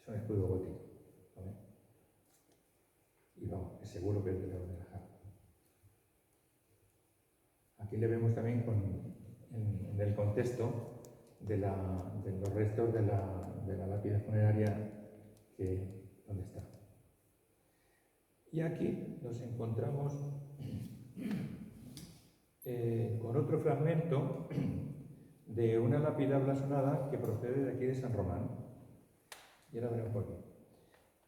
Es un escudo gótico, ¿vale? Y vamos, es seguro que es de la Orden de la Jarra. Aquí le vemos también en el contexto de los restos de la lápida funeraria donde está. Y aquí nos encontramos con otro fragmento de una lápida blasonada que procede de aquí de San Román. Y ahora veremos por qué.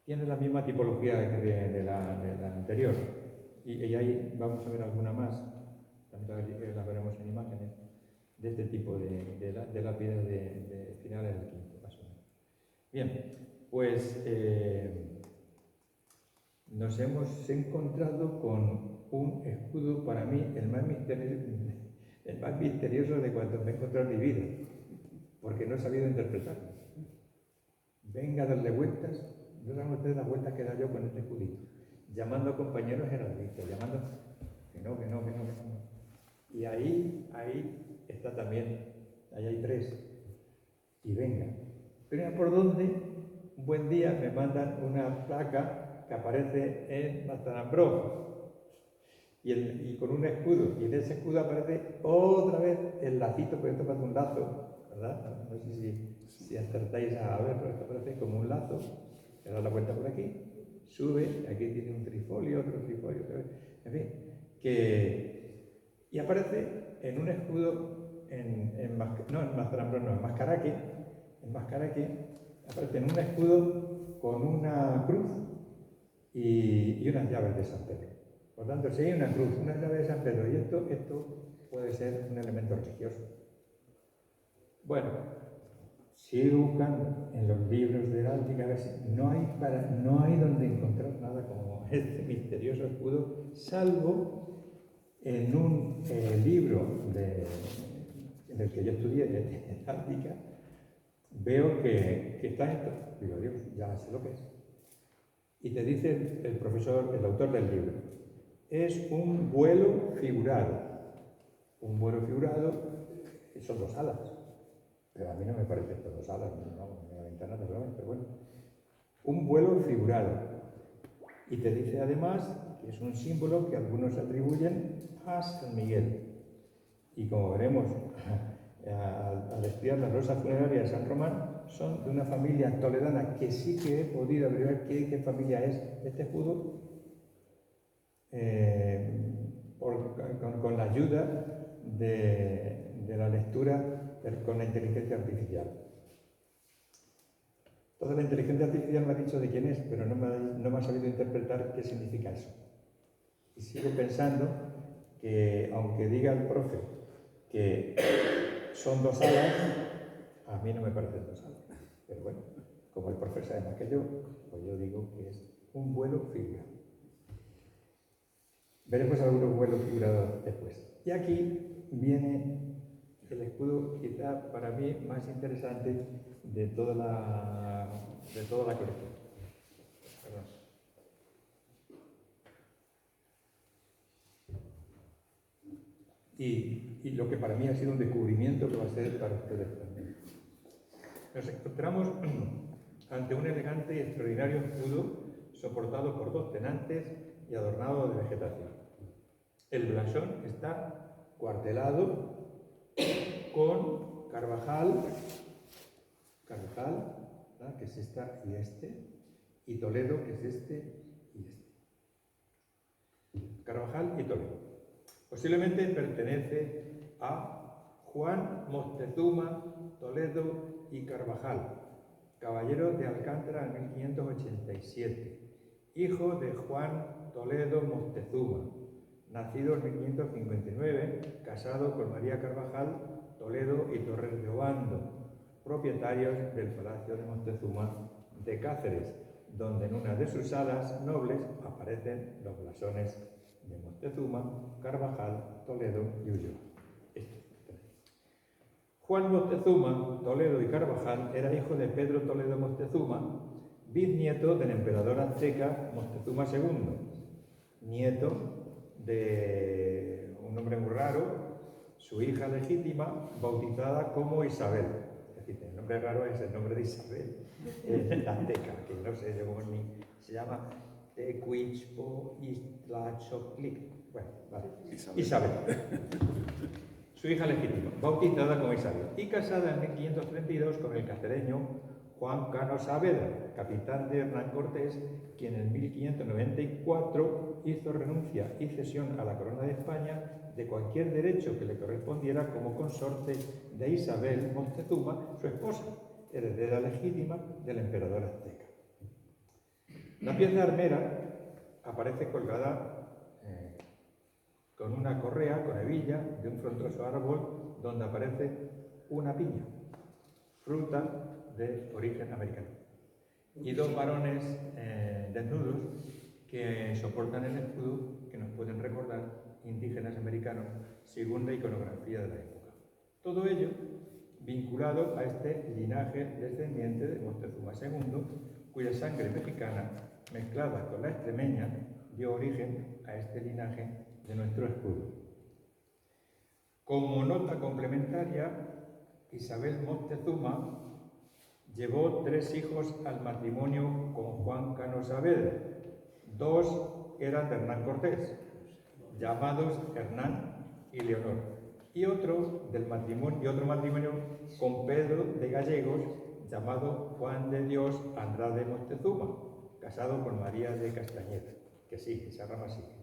Tiene la misma tipología de la anterior. Y ahí vamos a ver alguna más, también la veremos en imágenes, de este tipo de lápidas de finales del quinto, más o menos. Bien, pues nos hemos encontrado con un escudo, para mí, el más misterioso de cuantos me he encontrado en mi vida, porque no he sabido interpretarlo. Venga a darle vueltas, no saben ustedes las vueltas que he dado yo con este escudito, llamando a compañeros heraldistas, llamando que no. Y ahí está también, ahí hay 3. Y venga. Pero ¿por dónde? Un buen día me mandan una placa que aparece en Mazarambró y con un escudo, y en ese escudo aparece otra vez el lacito, porque esto parece un lazo, ¿verdad? No sé si acertáis a ver, pero esto parece como un lazo. Le da la vuelta por aquí, sube, aquí tiene un trifolio, otro trifolio, en fin, y aparece en un escudo en Mazarambró, no, en Mascaraque, aparece en un escudo con una cruz y unas llaves de San Pedro. Por tanto, si hay una cruz, unas llaves de San Pedro, y esto puede ser un elemento religioso. Bueno, sigo buscando en los libros de heráldica, a ver si no hay donde encontrar nada como este misterioso escudo, salvo en un libro en el que yo estudié de heráldica. Veo que está esto. Digo, Dios, ya sé lo que es. Y te dice el profesor, el autor del libro, es un vuelo figurado. Un vuelo figurado son 2 alas. Pero a mí no me parece esto 2 alas, no me aventa nada, pero bueno. Un vuelo figurado. Y te dice además que es un símbolo que algunos atribuyen a San Miguel. Y como veremos al estudiar las rosas funerarias de San Román, son de una familia toledana que sí que he podido averiguar qué familia es este escudo, con la ayuda de la lectura con la inteligencia artificial. Toda la inteligencia artificial me ha dicho de quién es, pero no me ha sabido interpretar qué significa eso. Y sigo pensando que, aunque diga el profe que son 2 alas, a mí no me parecen 2 alas. Pero bueno, como el profe sabe más que yo, pues yo digo que es un vuelo figurado. Veremos algunos vuelos figurados después. Y aquí viene el escudo, quizá para mí más interesante de toda la colección. Perdón. Y lo que para mí ha sido un descubrimiento que va a ser para ustedes también. Nos encontramos ante un elegante y extraordinario escudo soportado por 2 tenantes y adornado de vegetación. El blasón está cuartelado con Carvajal, ¿verdad?, que es esta y este, y Toledo, que es este y este. Carvajal y Toledo. Posiblemente pertenece a Juan Moctezuma Toledo y Carvajal, caballero de Alcántara en 1587, hijo de Juan Toledo Moctezuma, nacido en 1559, casado con María Carvajal Toledo y Torres de Obando, propietarios del Palacio de Moctezuma de Cáceres, donde en una de sus salas nobles aparecen los blasones de Moctezuma, Carvajal, Toledo y Ulloa. Juan Moctezuma, Toledo y Carvajal era hijo de Pedro Toledo Moctezuma, bisnieto del emperador azteca Moctezuma II, nieto de un hombre muy raro, su hija legítima, bautizada como Isabel. Es decir, el nombre raro es el nombre de Isabel, en azteca, que no sé yo cómo ni se llama Tecuichpo Istlaxoclic. Bueno, vale. Isabel. Su hija legítima, bautizada como Isabel, y casada en 1532 con el cacereño Juan Cano Saavedra, capitán de Hernán Cortés, quien en 1594 hizo renuncia y cesión a la corona de España de cualquier derecho que le correspondiera como consorte de Isabel Moctezuma, su esposa, heredera legítima del emperador azteca. La pieza armera aparece colgada con una correa, con hebilla, de un frondoso árbol donde aparece una piña, fruta de origen americano, y dos varones desnudos que soportan el escudo que nos pueden recordar indígenas americanos según la iconografía de la época. Todo ello vinculado a este linaje descendiente de Moctezuma II, cuya sangre mexicana, mezclada con la extremeña, dio origen a este linaje de nuestro escudo. Como nota complementaria, Isabel Moctezuma llevó 3 hijos al matrimonio con Juan Cano Saavedra. 2 eran de Hernán Cortés, llamados Hernán y Leonor, y otro matrimonio con Pedro de Gallegos, llamado Juan de Dios Andrade Moctezuma, casado con María de Castañeda, que sí, esa rama sigue.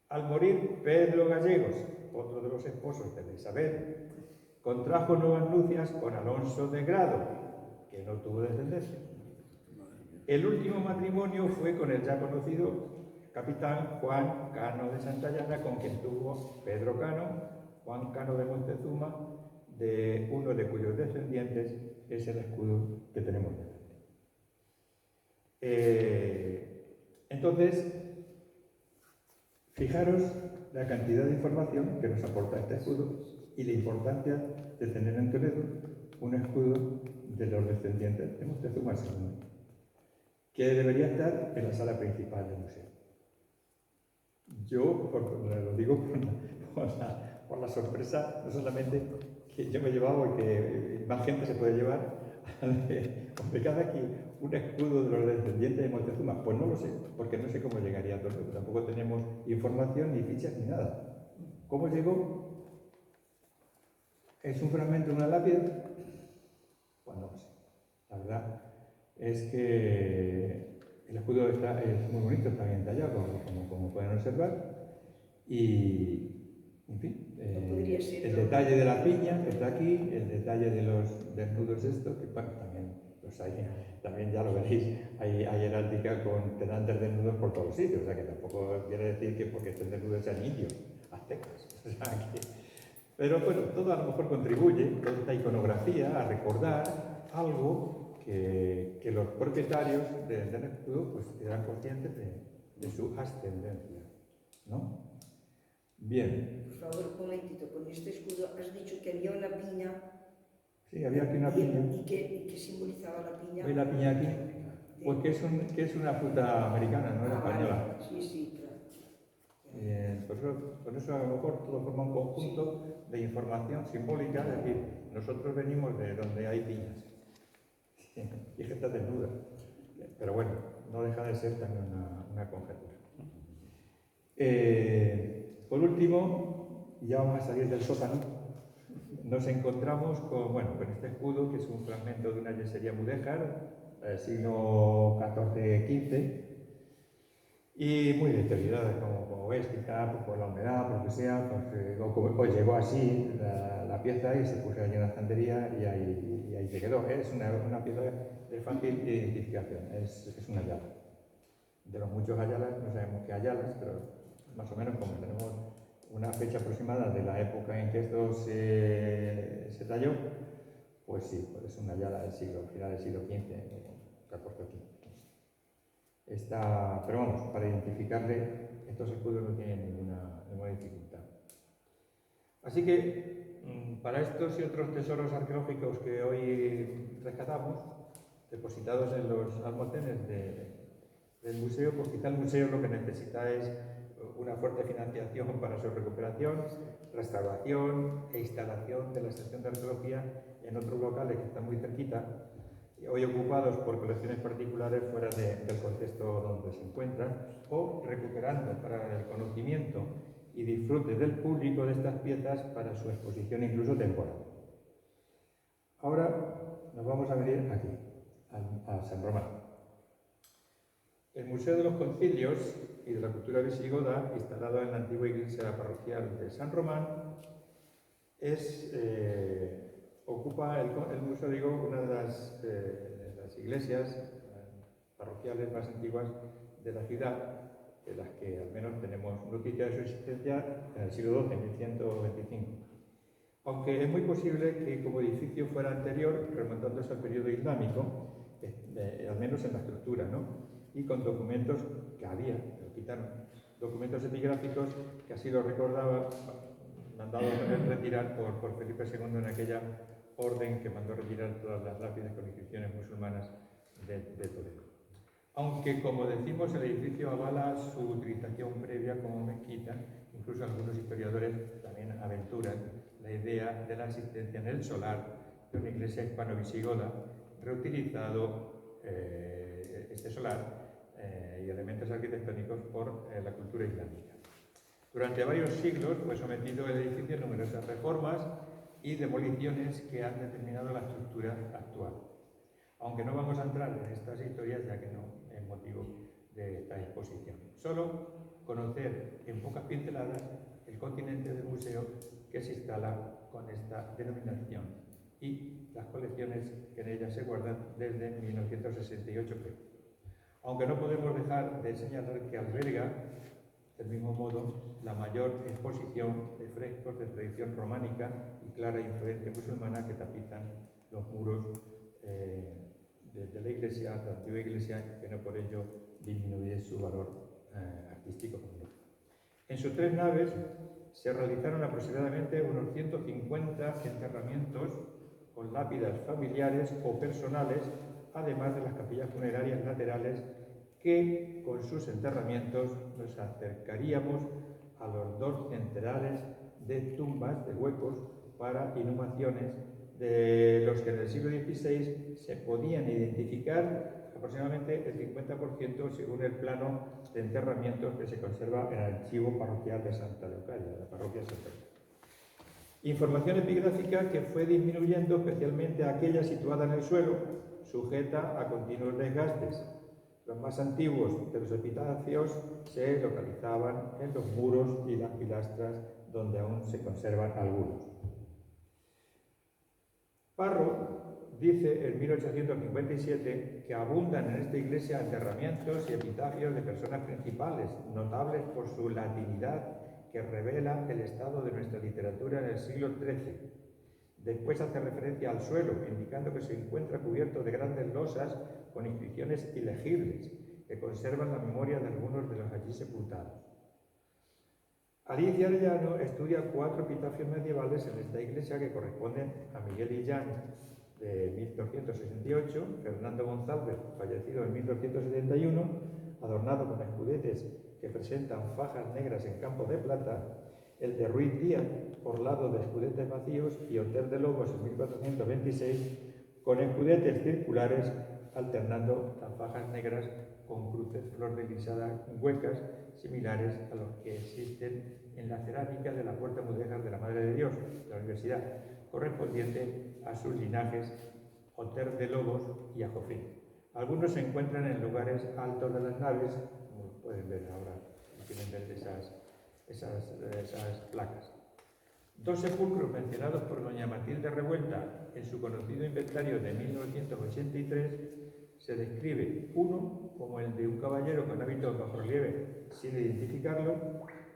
Al morir Pedro Gallegos, otro de los esposos de Isabel, contrajo nuevas nupcias con Alonso de Grado, que no tuvo descendencia. El último matrimonio fue con el ya conocido capitán Juan Cano de Santayana, con quien tuvo Pedro Cano, Juan Cano de Moctezuma, de uno de cuyos descendientes es el escudo que tenemos delante. Entonces, fijaros la cantidad de información que nos aporta este escudo y la importancia de tener en Toledo un escudo de los descendientes de Moctezuma II, que debería estar en la sala principal del museo. Yo lo digo por la sorpresa, no solamente que yo me he llevado y que más gente se puede llevar, ¿me cabe aquí un escudo de los descendientes de Moctezuma? Pues no lo sé, porque no sé cómo llegaría a Toledo. Tampoco tenemos información, ni fichas, ni nada. ¿Cómo llegó? ¿Es un fragmento de una lápida? Pues no lo sé. La verdad es que el escudo es muy bonito, está bien tallado, como pueden observar. Y, en fin, el detalle de la piña está aquí, el detalle de los desnudos esto, que bueno, también los hay, también ya lo veréis, hay heráldica con tenantes desnudos por todos sitios, o sea que tampoco quiere decir que porque estén desnudos sean indios, aztecas, o sea que... Pero bueno, todo a lo mejor contribuye, toda esta iconografía, a recordar algo que los propietarios del escudo pues eran conscientes de su ascendencia, ¿no? Bien. Por favor, un momentito, con este escudo has dicho que había una piña. Sí, había aquí una piña. ¿Y qué simbolizaba la piña? ¿Veis la piña aquí? Pues que es una fruta americana, no era española. Vale. Sí, claro. Por eso a lo mejor todo forma un conjunto de información simbólica, es decir, nosotros venimos de donde hay piñas y gente desnuda. Pero bueno, no deja de ser también una conjetura. Por último, ya vamos a salir del sótano, nos encontramos con este escudo, que es un fragmento de una yesería mudéjar del siglo XIV-XV, y muy deteriorada, como ves, quizá por la humedad, por lo que sea, pues llegó así la pieza y se puso allí en la estantería y ahí se quedó. Es una pieza de fácil identificación, es una ayala. De los muchos ayalas, no sabemos qué ayalas, pero más o menos como tenemos una fecha aproximada de la época en que esto se talló, pues sí, pues es una ayala del final del siglo XV, XIV. Pero vamos, para identificarle, estos escudos no tienen ninguna dificultad. Así que, para estos y otros tesoros arqueológicos que hoy rescatamos, depositados en los almacenes del museo, pues quizá el museo lo que necesita es una fuerte financiación para su recuperación, restauración e instalación de la sección de arqueología en otros locales que están muy cerquita, hoy ocupados por colecciones particulares fuera del contexto donde se encuentran, o recuperando para el conocimiento y disfrute del público de estas piezas para su exposición incluso temporal. Ahora nos vamos a venir aquí, a San Román. El Museo de los Concilios y de la Cultura Visigoda, instalado en la antigua iglesia parroquial de San Román, ocupa el museo, digo, una de las iglesias parroquiales más antiguas de la ciudad, de las que al menos tenemos noticia de su existencia en el siglo XII, 1125. Aunque es muy posible que como edificio fuera anterior, remontándose al periodo islámico, al menos en la estructura, ¿no? Y con documentos que había, lo quitaron, documentos epigráficos que así lo recordaba, mandado a retirar por Felipe II en aquella orden que mandó retirar todas las lápidas con inscripciones musulmanas de Toledo. Aunque, como decimos, el edificio avala su utilización previa como mezquita, incluso algunos historiadores también aventuran la idea de la asistencia en el solar de una iglesia hispano-visigoda, reutilizado este solar y elementos arquitectónicos por la cultura islámica. Durante varios siglos fue sometido el edificio a numerosas reformas y demoliciones que han determinado la estructura actual. Aunque no vamos a entrar en estas historias, ya que no es motivo de esta exposición. Solo conocer en pocas pinceladas el continente del museo que se instala con esta denominación y las colecciones que en ella se guardan desde 1968. Aunque no podemos dejar de señalar que alberga, del mismo modo, la mayor exposición de frescos de tradición románica y clara influencia musulmana que tapizan los muros de la iglesia, la antigua iglesia, que no por ello disminuye su valor artístico. En sus tres naves se realizaron aproximadamente unos 150 enterramientos con lápidas familiares o personales, además de las capillas funerarias laterales que con sus enterramientos nos acercaríamos a los 2 centenares de tumbas, de huecos para inhumaciones, de los que en el siglo XVI se podían identificar aproximadamente el 50% según el plano de enterramientos que se conserva en el archivo parroquial de Santa Leocadia, de la parroquia de Santa Leocadia. Información epigráfica que fue disminuyendo, especialmente aquella situada en el suelo, sujeta a continuos desgastes. Los más antiguos de los epitafios se localizaban en los muros y las pilastras, donde aún se conservan algunos. Parro dice en 1857 que abundan en esta iglesia enterramientos y epitafios de personas principales, notables por su latinidad, que revela el estado de nuestra literatura en el siglo XIII. Después hace referencia al suelo, indicando que se encuentra cubierto de grandes losas con inscripciones ilegibles, que conservan la memoria de algunos de los allí sepultados. Alicia Arellano estudia 4 epitafios medievales en esta iglesia que corresponden a Miguel Illán, de 1268, Fernando González, fallecido en 1271, adornado con escudetes que presentan fajas negras en campo de plata, el de Ruiz Díaz, orlado de escudetes vacíos, y Hotel de Lobos en 1426, con escudetes circulares alternando las fajas negras con cruces flor de grisada huecas, similares a los que existen en la cerámica de la puerta mudéjar de la Madre de Dios, de la Universidad, correspondiente a sus linajes Hotel de Lobos y Ajofín. Algunos se encuentran en lugares altos de las naves, como pueden ver ahora, tienen ver esas placas. 2 sepulcros mencionados por doña Matilde Revuelta en su conocido inventario de 1983 se describe uno como el de un caballero con hábito bajo relieve sin identificarlo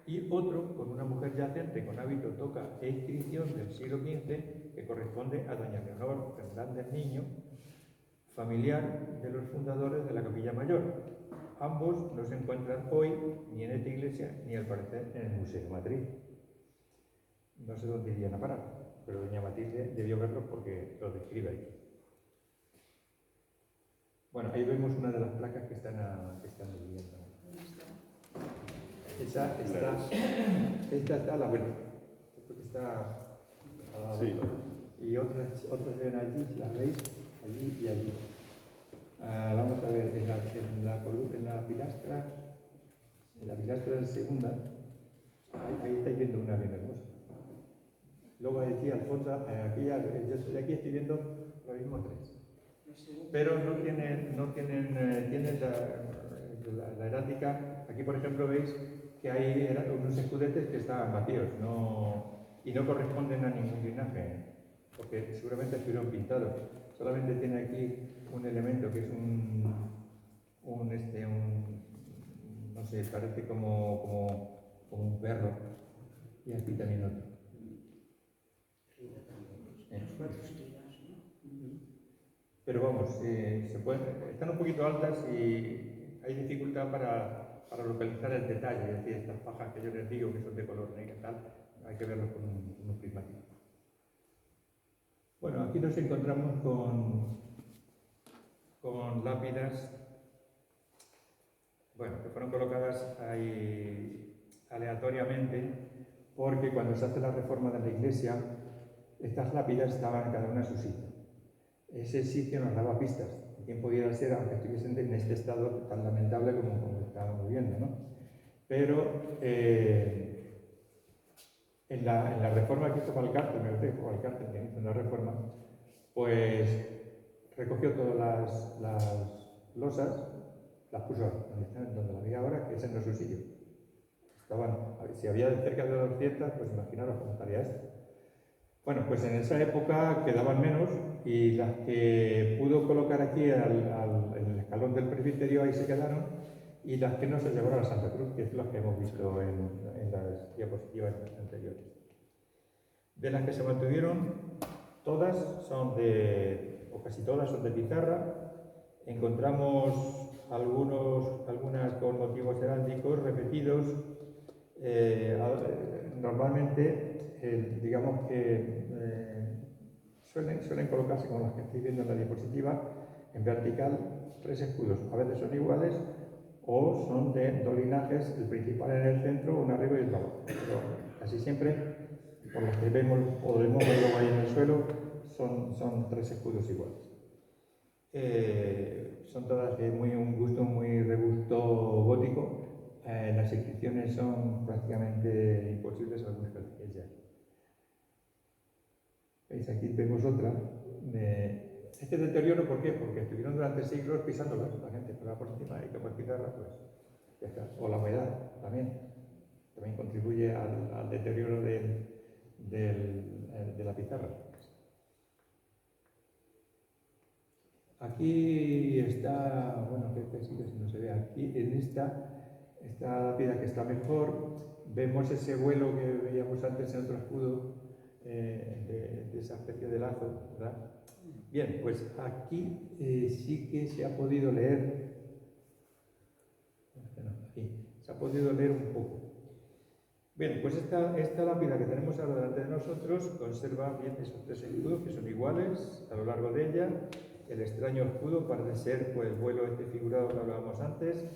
y otro con una mujer yacente con hábito toca e inscripción del siglo XV que corresponde a doña Leonor Fernández Niño, familiar de los fundadores de la Capilla Mayor. Ambos no se encuentran hoy ni en esta iglesia ni al parecer en el Museo de Madrid. No sé dónde irían a parar, pero doña Matilde debió verlos porque lo describe aquí. Bueno, ahí vemos una de las placas que están viviendo. Esta está a la vuelta. Creo que está a la vuelta. Y otras ven allí, si las veis, allí y allí. Vamos a ver, en la pilastra segunda, ahí estáis viendo una bien hermosa. Luego aquí al fondo, yo estoy aquí, estoy viendo lo mismo tres. Pero tienen la heráldica. Aquí, por ejemplo, veis que hay unos escudetes que estaban vacíos y no corresponden a ningún linaje, porque seguramente estuvieron pintados. Solamente tiene aquí un elemento que es no sé, parece como un perro, y aquí también otro. Pero vamos, están un poquito altas y hay dificultad para localizar el detalle, es decir, estas fajas que yo les digo que son de color negro y tal, hay que verlos con un prismático. Bueno, aquí nos encontramos con lápidas, bueno, que fueron colocadas ahí aleatoriamente, porque cuando se hace la reforma de la iglesia, estas lápidas estaban cada una en su sitio. Ese sitio nos daba pistas de quién podía ser, aunque estuviesen en este estado tan lamentable como estábamos viendo, ¿no? Pero en la reforma que hizo Valcárcel, que hizo una reforma, pues recogió todas las losas, las puso donde la había ahora, que es en su sitio. Si había cerca de 200, pues imaginaros cómo estaría esto. Bueno, pues en esa época quedaban menos y las que pudo colocar aquí en el escalón del presbiterio ahí se quedaron, y las que no se llevaron a Santa Cruz, que es las que hemos visto en las diapositivas anteriores. De las que se mantuvieron, todas son o casi todas son de pizarra. Encontramos algunas con motivos heráldicos repetidos. Normalmente, digamos que suelen colocarse, como las que estáis viendo en la diapositiva, en vertical, 3 escudos. A veces son iguales o son de 2 linajes, el principal en el centro, uno arriba y otro abajo. Pero casi siempre, por lo que podemos verlo ahí en el suelo, son 3 escudos iguales. Son todas de un gusto muy robusto gótico. Las inscripciones son prácticamente imposibles, algunas que ya. ¿Veis? Aquí vemos otra. Este deterioro, ¿por qué? Porque estuvieron durante siglos pisándolas, la gente pegaba por encima y como es pizarra, pues ya está. O la humedad también contribuye al deterioro de la pizarra. Aquí está, bueno, que si no se ve aquí, en esta lápida que está mejor, vemos ese vuelo que veíamos antes en otro escudo, de esa especie de lazo, ¿verdad? Bien, pues aquí sí que se ha podido leer, aquí, se ha podido leer un poco. Bien, pues esta lápida que tenemos ahora delante de nosotros conserva bien esos 3 escudos que son iguales a lo largo de ella. El extraño escudo parece ser pues, el vuelo figurado que hablábamos antes,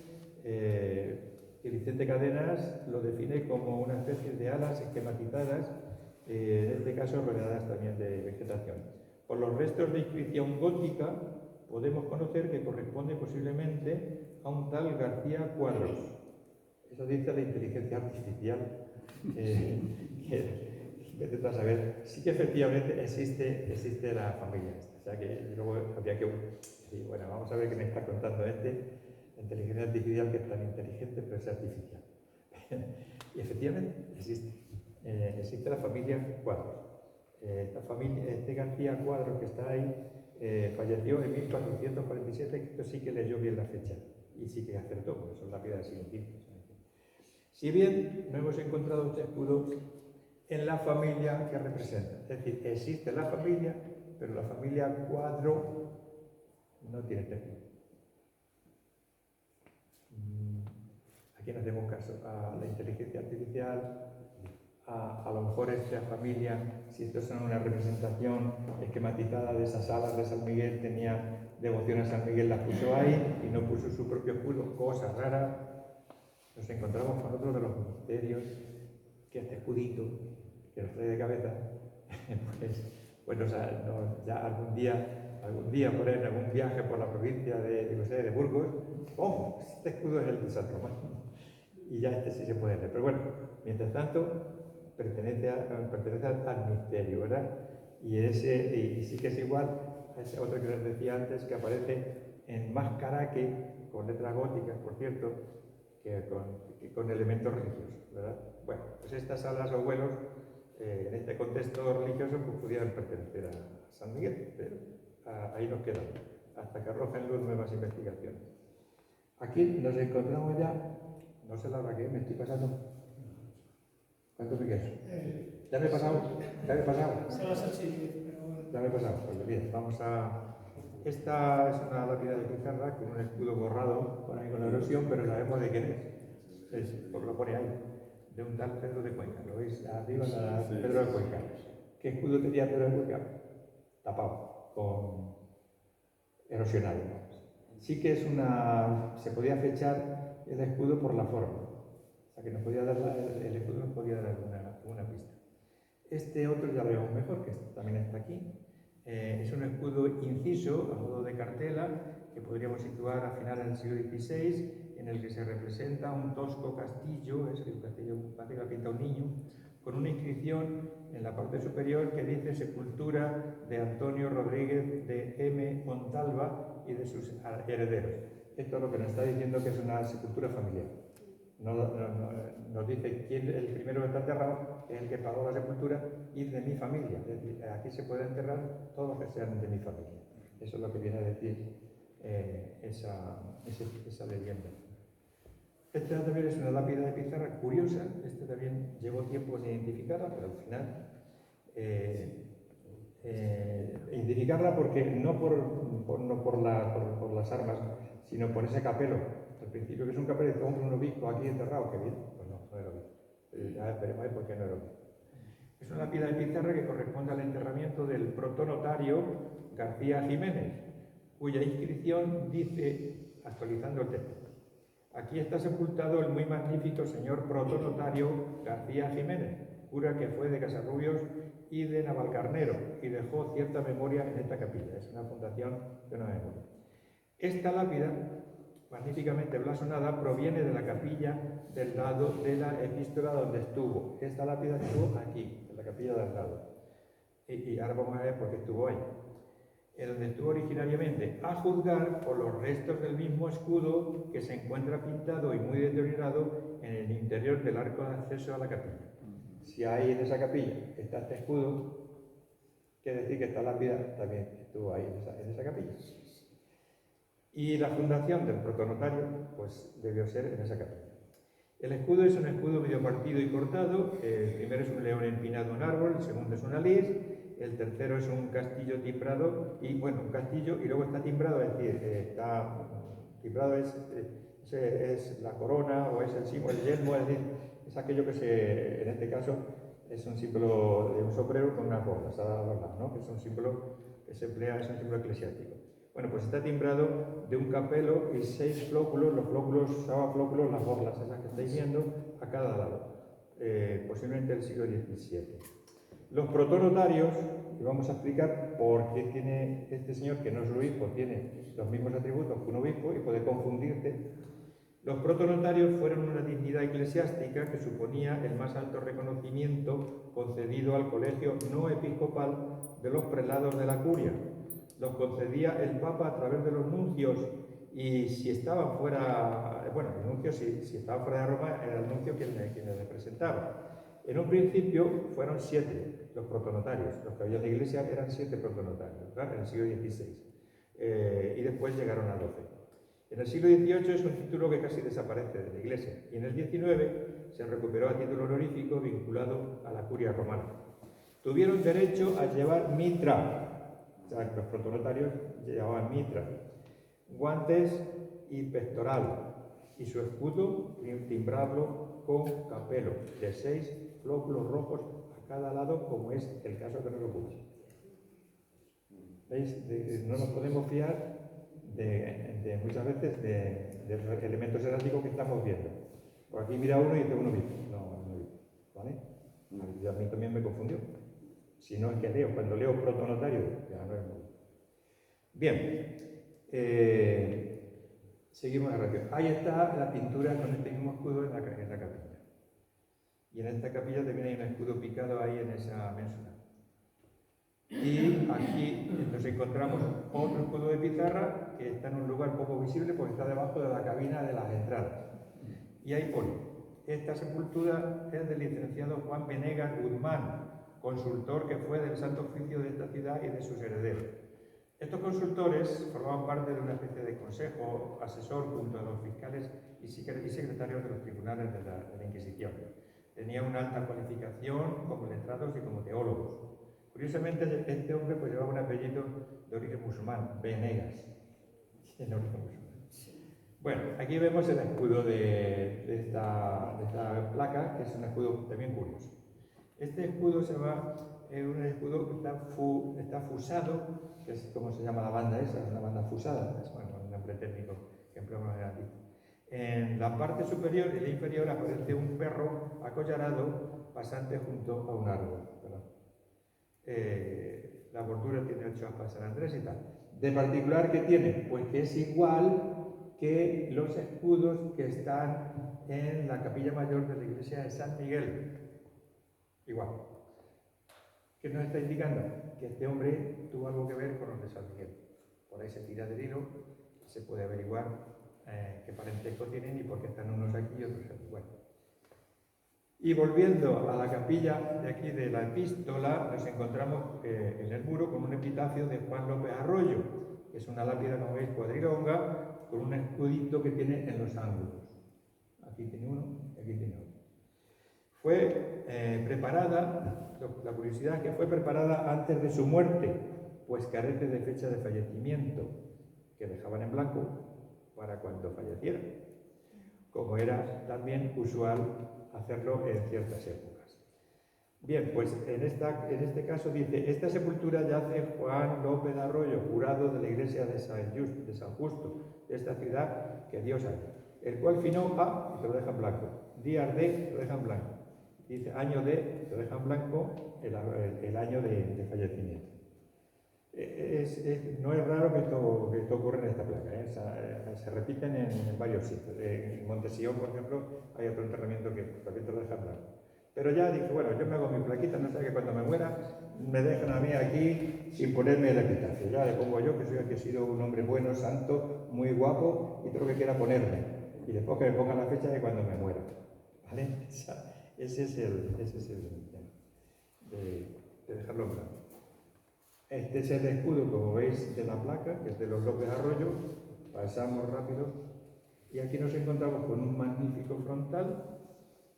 que Vicente Cadenas lo define como una especie de alas esquematizadas, en este caso rodeadas también de vegetación. Por los restos de inscripción gótica podemos conocer que corresponde posiblemente a un tal García Cuadros. Eso dice la inteligencia artificial, que intenta saber. Sí que efectivamente existe la familia esta. O sea que luego habría que decir, bueno, vamos a ver qué me está contando la inteligencia artificial, que es tan inteligente, pero es artificial. Y efectivamente existe la familia Cuadros. Este García Cuadros que está ahí falleció en 1447, esto sí que leyó bien la fecha y sí que acertó, porque son lápidas del siglo V. Si bien no hemos encontrado este escudo en la familia que representa, es decir, existe la familia, pero la familia Cuadro no tiene templo. ¿A quién hacemos caso? ¿A la inteligencia artificial? A lo mejor esta familia, si esto es una representación esquematizada de esas salas de San Miguel, tenía devoción a San Miguel, la puso ahí y no puso su propio escudo, cosa rara. Nos encontramos con otro de los misterios, que este escudito que nos trae de cabeza, pues ya algún día por ahí, en algún viaje por la provincia de Burgos, ¡oh! Este escudo es el de San Román. Y ya este sí se puede leer. Pero bueno, mientras tanto, pertenece al misterio, ¿verdad? Y sí que es igual a ese otro que les decía antes, que aparece en más caraque, con letras góticas, por cierto, que con elementos religiosos, ¿verdad? Bueno, pues estas salas o vuelos, en este contexto religioso, pues pudieran pertenecer a San Miguel, pero ahí nos quedamos, hasta que arrojen luz nuevas investigaciones. Aquí nos encontramos ya, no sé la hora que me estoy pasando. ¿Cuánto me queda? ¿Ya me he pasado? ¿Ya me he pasado? Son las 8:10, pero bueno. Ya me he pasado. Pues bien, vamos a... Esta es una lápida de pizarra con un escudo borrado por ahí con la erosión, pero sabemos de quién es. Porque lo pone ahí. De un tal Pedro de Cuenca. ¿Lo veis? Arriba está Pedro de Cuenca. ¿Qué escudo tenía Pedro de Cuenca? Tapado, con erosionado. Sí que es se podía fechar el escudo por la forma. O sea que nos podía dar el escudo nos podía dar alguna pista. Este otro ya lo vemos mejor, que también está aquí. Es un escudo inciso a modo de cartela que podríamos situar a finales del siglo XVI, en el que se representa un tosco castillo, es el castillo que ha pintado un niño, con una inscripción en la parte superior que dice sepultura de Antonio Rodríguez de M. Montalva y de sus herederos. Esto es lo que nos está diciendo que es una sepultura familiar. Nos dice quién el primero que está enterrado, es el que pagó la sepultura, y de mi familia. Es decir, aquí se puede enterrar todos los que sean de mi familia. Eso es lo que viene a decir esa leyenda. Esta también es una lápida de pizarra curiosa. Este también llevó tiempo en identificarla, pero al final identificarla porque no por las armas, sino por ese capelo. Al principio que es un capelo de un obispo aquí enterrado, que bien, pues no era obispo. Ya esperemos ahí por qué no era obispo. Es una lápida de pizarra que corresponde al enterramiento del protonotario García Jiménez, cuya inscripción dice, actualizando el texto: aquí está sepultado el muy magnífico señor protonotario García Jiménez, cura que fue de Casarrubios y de Navalcarnero, y dejó cierta memoria en esta capilla. Es una fundación de una memoria. Esta lápida, magníficamente blasonada, proviene de la capilla del lado de la epístola donde estuvo. Esta lápida estuvo aquí, en la capilla del lado. Y ahora vamos a ver por qué estuvo ahí. En donde estuvo originariamente, a juzgar por los restos del mismo escudo que se encuentra pintado y muy deteriorado en el interior del arco de acceso a la capilla. Si ahí en esa capilla está este escudo, quiere decir que esta lápida también estuvo ahí en esa capilla. Y la fundación del protonotario, pues debió ser en esa capilla. El escudo es un escudo medio partido y cortado. El primero es un león empinado en un árbol, el segundo es una lis, el tercero es un castillo timbrado, y bueno, un castillo, y luego está timbrado, es decir, está timbrado es la corona o es el símbolo, el yelmo, es decir, es aquello que en este caso es un símbolo de un sombrero con unas bolas, ¿no? Que es un símbolo que se emplea, es un símbolo eclesiástico. Bueno, pues está timbrado de un capelo y 6 flóculos, los flóculos, flóculos, las borlas, esas que estáis viendo, a cada lado, posiblemente del siglo XVII. Los protonotarios, y vamos a explicar por qué tiene este señor, que no es el obispo, tiene los mismos atributos que un obispo y puede confundirte. Los protonotarios fueron una dignidad eclesiástica que suponía el más alto reconocimiento concedido al colegio no episcopal de los prelados de la curia. Los concedía el Papa a través de los nuncios, y si estaban fuera, bueno, el nuncio, si estaban fuera de Roma, era el nuncio quien les representaba. En un principio fueron 7 los protonotarios, los que había en la iglesia eran 7 protonotarios, ¿verdad? En el siglo XVI, y después llegaron a 12. En el siglo XVIII es un título que casi desaparece de la iglesia, y en el XIX se recuperó a título honorífico vinculado a la curia romana. Tuvieron derecho a llevar mitra. O sea, los protonotarios llevaban mitra. guantes y pectoral, y su escudo timbrarlo con capelo, de 6 flóculos rojos a cada lado, como es el caso que nos ocupa. ¿Veis? No nos podemos fiar de muchas veces de los elementos heráldicos que estamos viendo. Por aquí mira uno y dice uno visto. No visto. ¿Vale? A mí también me confundió. Si no es que leo, cuando leo protonotario, ya no es muy bien. Seguimos la radio. Ahí está la pintura con este mismo escudo en la capilla. Y en esta capilla también hay un escudo picado ahí en esa ménsula. Y aquí nos encontramos otro escudo de pizarra que está en un lugar poco visible porque está debajo de la cabina de las entradas. Y ahí pone: esta sepultura es del licenciado Juan Venegas Guzmán, consultor que fue del Santo Oficio de esta ciudad y de sus herederos. Estos consultores formaban parte de una especie de consejo asesor junto a los fiscales y secretarios de los tribunales de la Inquisición. Tenían una alta cualificación como letrados y como teólogos. Curiosamente, este hombre pues llevaba un apellido de origen musulmán, Venegas. En origen musulmán. Bueno, aquí vemos el escudo de esta placa, que es un escudo también curioso. Este escudo es un escudo que está fusado, que es como se llama la banda esa, es una banda fusada, es un nombre técnico que empleamos aquí. En la parte superior y la inferior aparece un perro acollarado pasante junto a un árbol. La bordura tiene 8 aspas San Andrés y tal. De particular, ¿qué tiene? Pues que es igual que los escudos que están en la capilla mayor de la iglesia de San Miguel. Igual. ¿Qué nos está indicando? Que este hombre tuvo algo que ver con los de San Miguel. Por ahí se tira del hilo, se puede averiguar qué parentesco tienen y por qué están unos aquí y otros aquí. Bueno. Y volviendo a la capilla de aquí de la epístola, nos encontramos en el muro con un epitafio de Juan López Arroyo, que es una lápida, como veis, cuadrilonga, con un escudito que tiene en los ángulos. Aquí tiene uno y aquí tiene otro. Fue preparada, la curiosidad es que fue preparada antes de su muerte, pues carece de fecha de fallecimiento, que dejaban en blanco para cuando falleciera, como era también usual hacerlo en ciertas épocas. Bien, pues en este caso dice: esta sepultura yace Juan López Arroyo, jurado de la iglesia de San Justo, de esta ciudad que Dios hace, el cual finó A, y se lo deja en blanco, días de, se lo deja en blanco, dice año de, se lo deja en blanco el año de fallecimiento. No es raro que esto ocurra en esta placa, se repiten en varios sitios. En Montesión, por ejemplo, hay otro enterramiento que también te lo dejan blanco. Pero ya dije, bueno, yo me hago mi plaquita, no sé, que cuando me muera me dejan a mí aquí sin ponerme el epitafio. Ya le pongo yo que he sido un hombre bueno, santo, muy guapo y todo lo que quiera ponerme. Y después que me ponga la fecha de cuando me muera. ¿Vale? Ese es el tema de dejarlo blanco. Este es el escudo, como veis, de la placa, que es de los López Arroyo. Pasamos rápido. Y aquí nos encontramos con un magnífico frontal,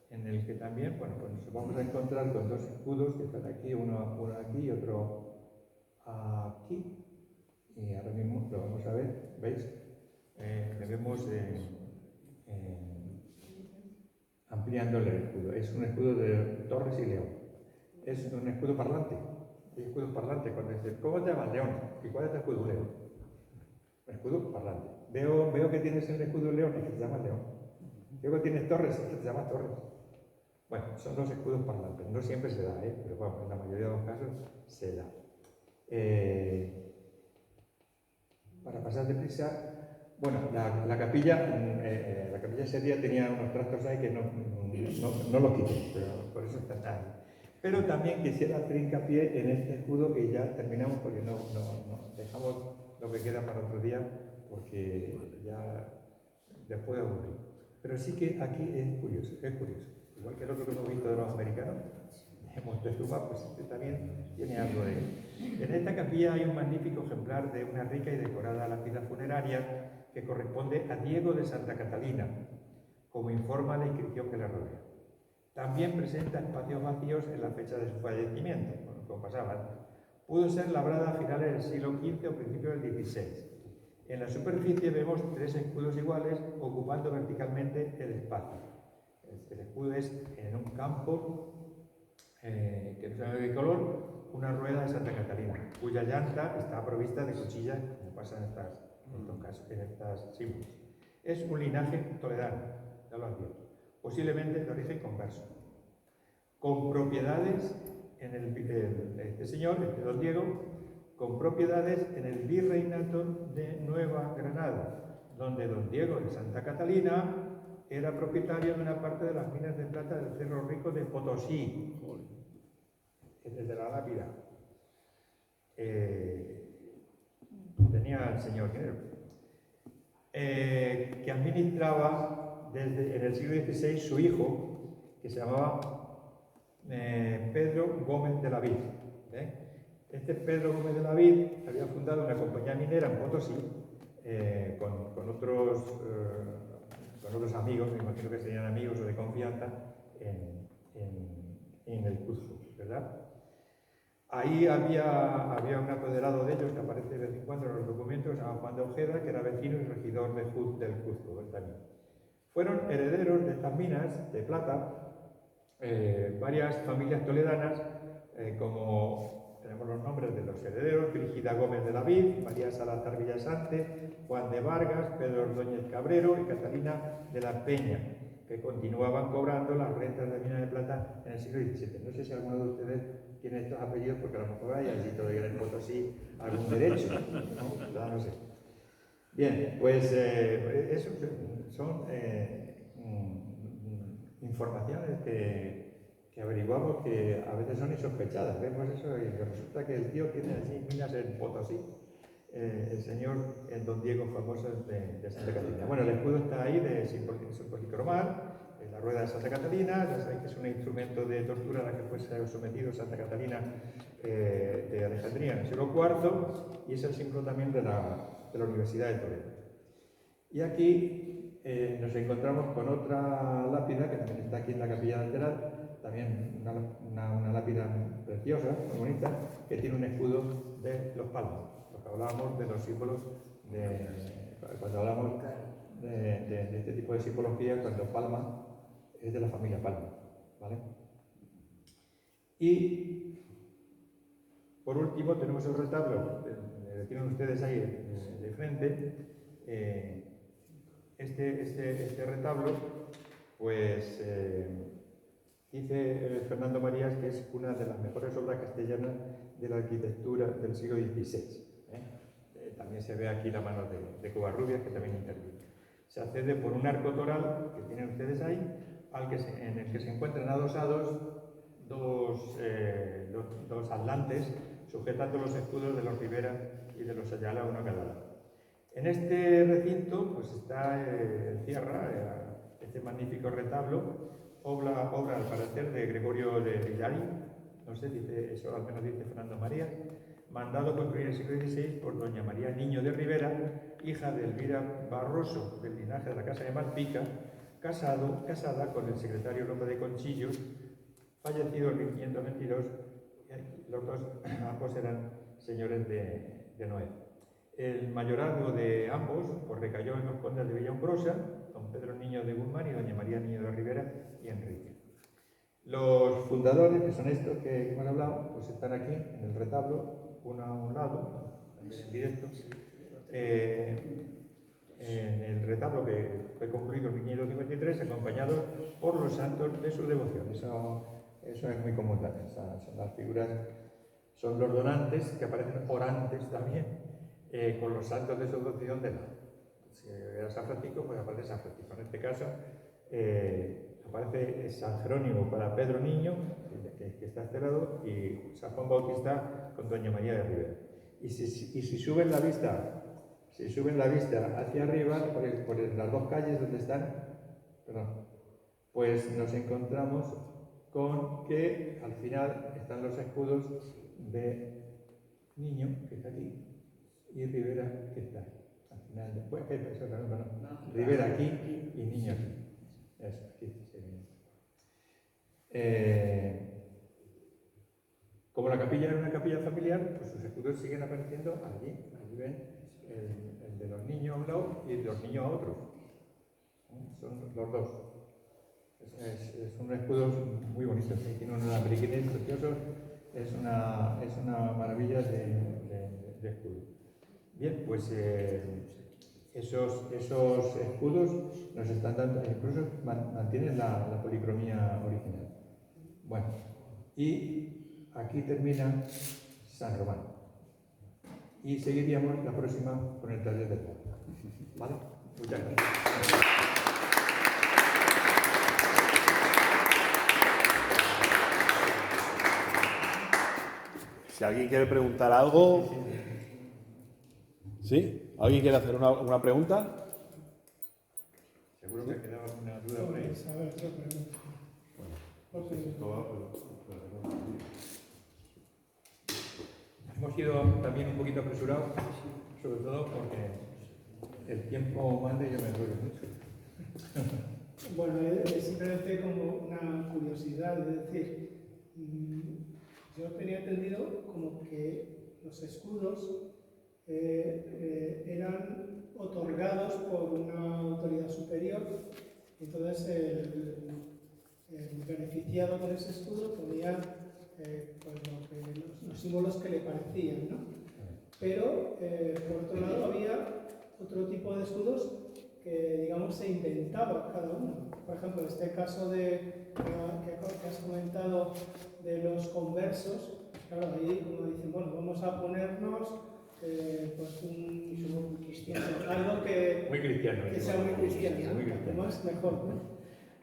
en el que también, bueno, pues nos vamos a encontrar con 2 escudos que están aquí, uno aquí y otro aquí. Y ahora mismo lo vamos a ver, ¿veis? Le vemos ampliando el escudo. Es un escudo de Torres y León. Es un escudo parlante. Hay escudos parlantes. Cuando dicen, ¿cómo te llamas? León. ¿Y cuál es tu escudo? León. Un escudo parlante. Veo que tienes el escudo León y que te llamas León. Veo que tienes Torres y que te llamas Torres. Bueno, son 2 escudos parlantes. No siempre se da, pero bueno, en la mayoría de los casos se da. Para pasar deprisa, bueno, la capilla ese día tenía unos trastos ahí que no los quité, pero por eso está ahí. Pero también quisiera hacer hincapié en este escudo y ya terminamos porque no dejamos lo que queda para otro día porque ya después de aburrir. Pero sí que aquí es curioso. Igual que el otro que hemos visto de los americanos, de Montezuma, pues este también tiene algo de él. En esta capilla hay un magnífico ejemplar de una rica y decorada lápida funeraria que corresponde a Diego de Santa Catalina, como informa la inscripción que le rodea. También presenta espacios vacíos en la fecha de su fallecimiento, como pasaba antes. Pudo ser labrada a finales del siglo XV o principios del XVI. En la superficie vemos 3 escudos iguales ocupando verticalmente el espacio. El escudo es en un campo que no sabe de qué color, una rueda de Santa Catalina, cuya llanta está provista de cuchillas, como pasa en estas símbolos. Es un linaje toledano, ya lo advierto, posiblemente de origen converso, con propiedades en este señor, don Diego, con propiedades en el virreinato de Nueva Granada, donde don Diego de Santa Catalina era propietario de una parte de las minas de plata del Cerro Rico de Potosí, desde la lápida. Tenía el señor dinero, que administraba en el siglo XVI su hijo, que se llamaba Pedro Gómez de la Vid. Este Pedro Gómez de la Vid había fundado una compañía minera en Potosí con otros amigos, me imagino que serían amigos o de confianza, en el Cuzco, ¿verdad? Ahí había un apoderado de ellos que aparece de vez en cuando en los documentos, se llama Juan de Ojeda, que era vecino y regidor del Cuzco, él también. Fueron herederos de estas minas de plata varias familias toledanas, como tenemos los nombres de los herederos: Brígida Gómez de la Vid, María Salazar Villasante, Juan de Vargas, Pedro Ordóñez Cabrero y Catalina de la Peña, que continuaban cobrando las rentas de minas de plata en el siglo XVII. No sé si alguno de ustedes tiene estos apellidos, porque a lo mejor hay allí todavía en Potosí algún derecho, ¿no? No sé. Bien, pues eso son informaciones que averiguamos, que a veces son insospechadas. Vemos eso y resulta que el tío tiene allí minas en Potosí, el señor don Diego famoso de Santa Catalina. Bueno, el escudo está ahí de policromar, la rueda de Santa Catalina, ya sabéis que es un instrumento de tortura a la que fue sometido Santa Catalina de Alejandría en el siglo IV, y es el símbolo también de la Universidad de Toledo. Y aquí nos encontramos con otra lápida que también está aquí en la capilla lateral, también una lápida preciosa, muy bonita, que tiene un escudo de los Palmas. Lo que hablábamos de los símbolos, cuando hablamos de este tipo de simbología, cuando Palma es de la familia Palma, ¿vale? Y por último tenemos el retablo, tienen ustedes ahí de frente. Este retablo, pues dice Fernando Marías que es una de las mejores obras castellanas de la arquitectura del siglo XVI. También se ve aquí la mano de Covarrubias, que también interviene. Se accede por un arco toral que tienen ustedes ahí, en el que se encuentran adosados dos atlantes sujetando los escudos de los Rivera y de los Ayala, uno a cada lado. En este recinto pues encierra este magnífico retablo, obra al parecer de Gregorio de Villari, no sé, dice eso, al menos dice Fernando María, mandado construir en el siglo XVI por doña María Niño de Rivera, hija de Elvira Barroso, del linaje de la Casa de Malpica, casada con el secretario López de Conchillos, fallecido en 1522, los dos ambos eran señores de Noé. El mayorazgo de ambos pues, recayó en los condes de Villaumbrosa, don Pedro Niño de Guzmán y doña María Niño de Rivera y Enrique. Los fundadores, que son estos que hemos hablado, pues están aquí en el retablo, uno a un lado, en directo. En el retablo que fue concluido en 1553, acompañado por los santos de su devoción. Eso es muy común también. Son las figuras, son los donantes, que aparecen orantes también, con los santos de su devoción de lado. Si era San Francisco, pues aparece San Francisco. En este caso, aparece San Jerónimo para Pedro Niño, que está a este lado, y San Juan Bautista con doña María de Rivera. Y si suben la vista hacia arriba, por las dos calles donde están, pues nos encontramos con que al final están los escudos de Niño, que está aquí, y Rivera, que está ahí. Al final, después, Rivera aquí y Niño aquí. Eso, aquí sería. Como la capilla era una capilla familiar, pues sus escudos siguen apareciendo allí. Allí ven el de los niños a un lado y de los niños a otro. Son los dos. Es un escudo muy bonito, tiene unos lambriquines preciosos, es una maravilla de escudo. Bien, pues esos escudos nos están dando, incluso mantienen la policromía original. Bueno, y aquí termina San Román. Y seguiríamos la próxima con el taller del Papa. ¿Vale? Muchas gracias. Si alguien quiere preguntar algo... ¿Sí? ¿Alguien quiere hacer una pregunta? Seguro que quedaba alguna duda por ahí. A ver, otra pregunta. Hemos ido también un poquito apresurados, sobre todo porque el tiempo manda y yo me enrollo mucho. Bueno, es simplemente como una curiosidad, es decir, yo tenía entendido como que los escudos eran otorgados por una autoridad superior, entonces el beneficiado con ese escudo ponía pues los símbolos que le parecían, ¿no? Pero por otro lado había otro tipo de escudos que, digamos, se inventaba cada uno. Por ejemplo, en este caso que has comentado de los conversos, claro, ahí como dicen, bueno, vamos a ponernos pues un cristiano, algo que, muy cristiano, que sea muy cristiano, muy cristiano. más mejor, ¿no?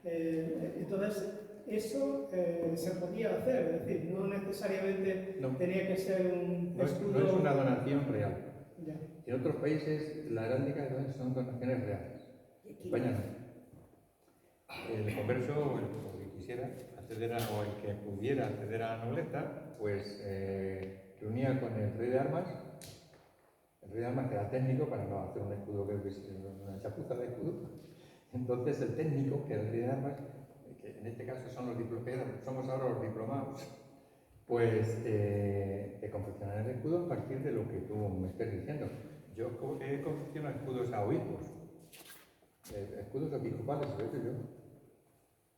Entonces, eso se podía hacer, es decir, no necesariamente tenía que ser un escudo. No es una donación real. Ya. En otros países la heráldica son donaciones reales. En España no. El converso o el que quisiera acceder o el que pudiera acceder a la nobleza, pues se unía con el rey de armas. El rey de armas que era técnico para no hacer un escudo que es una chapuza de escudo. Entonces el técnico, que era el rey de armas, que en este caso son los diplomados, somos ahora los diplomados, pues te confeccionan el escudo a partir de lo que tú me estés diciendo. Yo he confeccionado escudos a obispos, escudos episcopales, sobre todo yo.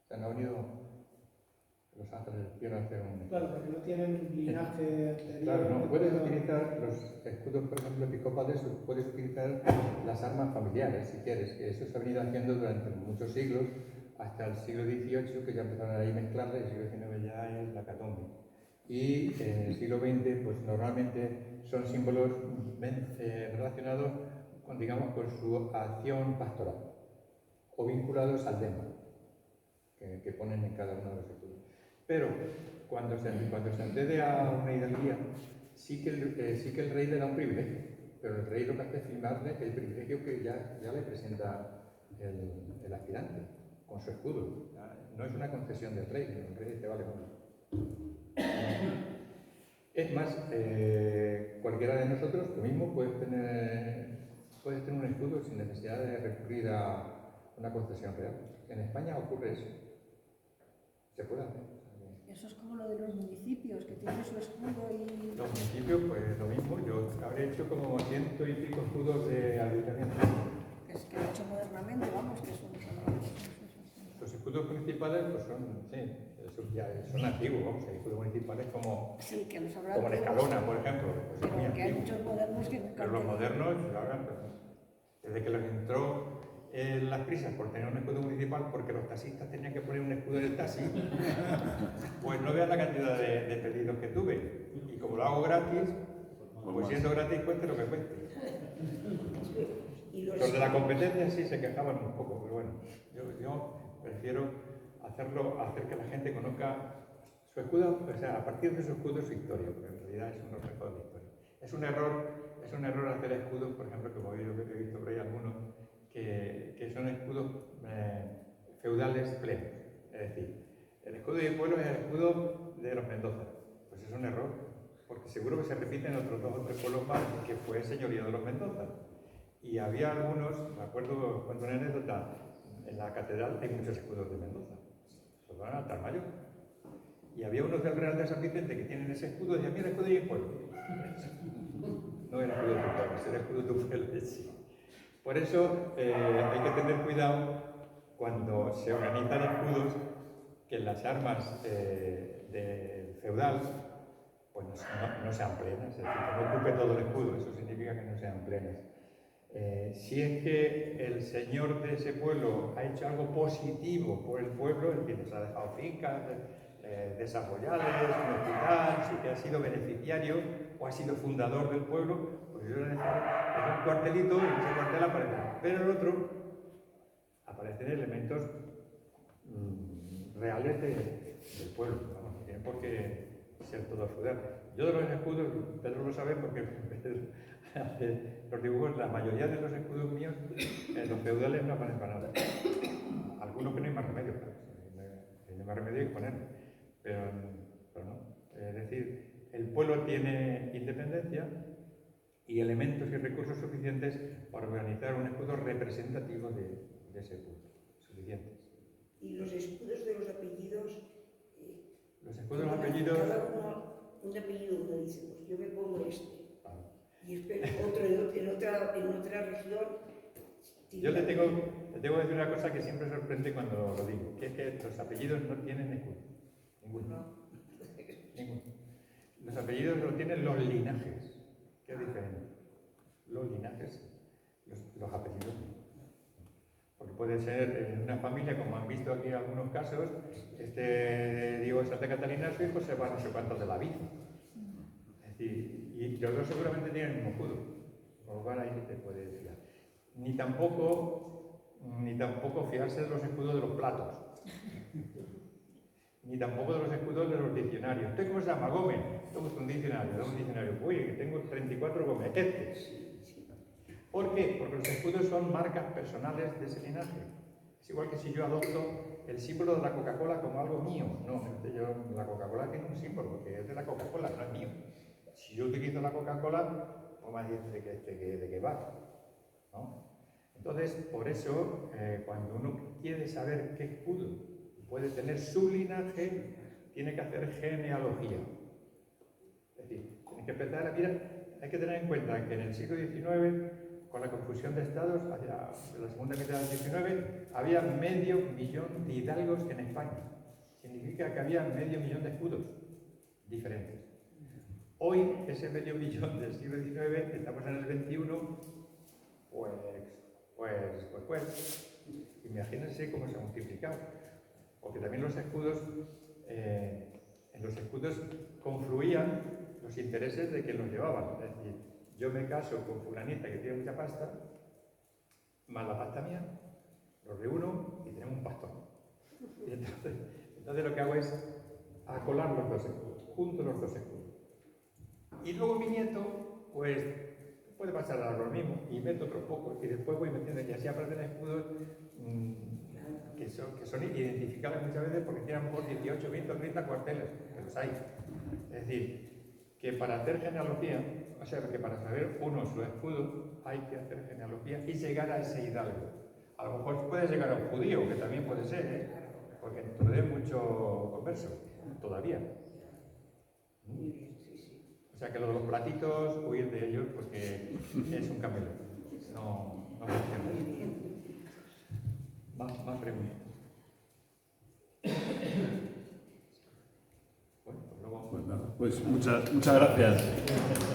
Se han venido los ángeles del cielo a hacer un... Claro, porque no tienen linaje anterior. Claro, no, puedes utilizar los escudos, por ejemplo, episcopales, puedes utilizar las armas familiares, si quieres, que eso se ha venido haciendo durante muchos siglos, hasta el siglo XVIII, que ya empezaron ahí a mezclarla, y el siglo XIX ya es la hecatombe. Y en el siglo XX, pues normalmente son símbolos relacionados con, digamos, con su acción pastoral, o vinculados al lema que ponen en cada uno de los escudos. Pero cuando se accede a una hidalguía, sí que el rey le da un privilegio, pero el rey lo que hace es firmarle el privilegio que ya le presenta el aspirante, con su escudo. No es una concesión del rey, el rey dice, vale, bueno. Es más, cualquiera de nosotros, tú mismo, puedes tener un escudo sin necesidad de recurrir a una concesión real. En España ocurre eso. Se puede hacer. Eso es como lo de los municipios, que tienen su escudo y... Los municipios, pues lo mismo. Yo habré hecho como 100 y pico escudos de ayuntamiento. Es que lo he hecho modernamente, vamos, que son... Los escudos municipales, pues son antiguos, vamos. Hay escudos municipales como, sí, que los habrá como en Escalona, por ejemplo. Pues pero que hay muchos modernos que nunca... Pero los modernos lo hagan, pues, desde que los entró las prisas por tener un escudo municipal, porque los taxistas tenían que poner un escudo en el taxi, pues no vean la cantidad de pedidos que tuve. Y como lo hago gratis, pues siendo gratis cueste lo que cueste. Los de la competencia sí se quejaban un poco, pero bueno, yo prefiero hacer que la gente conozca su escudo, o sea, a partir de su escudo su historia, porque en realidad es un reflejo de la historia. Es un error hacer escudos, por ejemplo, como he visto por ahí algunos, que son escudos feudales plenos. Es decir, el escudo de mi pueblo es el escudo de los Mendoza. Pues es un error, porque seguro que se repite en otros 2 o 3 pueblos más, que fue el señorío de los Mendoza. Y había algunos, me acuerdo, cuento una anécdota, en la catedral hay muchos escudos de Mendoza, sobre todo en altar mayor. Y había unos del Real de San Vicente que tienen ese escudo, y decían, mira, el escudo de mi pueblo. No era el escudo de tu pueblo, era el escudo de tu pueblo, sí. Por eso hay que tener cuidado cuando se organizan escudos, que las armas de feudal pues no sean plenas, es decir, que no ocupe todo el escudo, eso significa que no sean plenas. Si es que el señor de ese pueblo ha hecho algo positivo por el pueblo, es decir, les ha dejado fincas desarrolladas, un hospital, sí que ha sido beneficiario o ha sido fundador del pueblo, pues yo le he dejado un cuartelito y en ese cuartel aparece. Pero en el otro aparecen elementos reales del pueblo, vamos, no tiene por qué ser todo feudal. Yo de los escudos, Pedro lo sabe porque los dibujos, la mayoría de los escudos míos, los feudales no aparecen para nada. Algunos que no hay más remedio, claro. No hay más remedio que ponerlo, pero no. Es decir, el pueblo tiene independencia y elementos y recursos suficientes para organizar un escudo representativo de ese pueblo. Suficientes. Y los escudos de los apellidos. Los escudos de los apellidos. Cada uno, un apellido, uno dice, pues yo me pongo este. Y espero otro en otra región. Yo le tengo que decir una cosa que siempre sorprende cuando lo digo, que es que los apellidos no tienen escudo. Ninguno. Ninguno. Los apellidos lo tienen los linajes, que es diferente. Los linajes, los apellidos. Porque puede ser en una familia, como han visto aquí en algunos casos, Diego de Santa Catalina, su hijo se va no sé cuántos de la vida. Es decir, y los dos seguramente tienen el mismo escudo, por lo cual ahí te puede fiar. Ni tampoco fiarse de los escudos de los platos, ni tampoco de los escudos de los diccionarios. ¿Usted cómo se llama? Gómez. Tengo un diccionario, Oye, que tengo 34 Gómez. ¿Por qué? Porque los escudos son marcas personales de ese linaje. Es igual que si yo adopto el símbolo de la Coca-Cola como algo mío. No, la Coca-Cola tiene un símbolo, que es de la Coca-Cola, no es mío. Si yo utilizo la Coca-Cola, pues más dice de qué va, ¿no? Entonces, por eso, cuando uno quiere saber qué escudo puede tener su linaje, tiene que hacer genealogía. Es decir, tiene que empezar a mirar. Hay que tener en cuenta que en el siglo XIX, con la confusión de estados, hacia la segunda mitad del XIX, había 500.000 de hidalgos en España. Significa que había 500.000 de escudos diferentes. Hoy, ese 500.000 del siglo XIX, estamos en el XXI, pues, imagínense cómo se ha multiplicado. Porque también los escudos, en los escudos confluían los intereses de quien los llevaban. Es decir, yo me caso con fulanita que tiene mucha pasta, más la pasta mía, los reúno y tenemos un pastón. Y entonces lo que hago es acolar los dos escudos, junto los dos escudos. Y luego mi nieto, pues, puede pasar a lo mismo, y meto otros pocos, y después voy metiendo, y así aparecen escudos que son identificables muchas veces porque tienen por 18, 20 o 30 cuarteles, que los hay. Es decir, que para hacer genealogía, o sea, que para saber uno su escudo, hay que hacer genealogía y llegar a ese hidalgo. A lo mejor puedes llegar a un judío, que también puede ser, porque dentro de mucho converso, todavía. O sea que lo de los platitos, huir de ellos, porque es un camelo. No funciona. Más preguntas. Pues muchas gracias.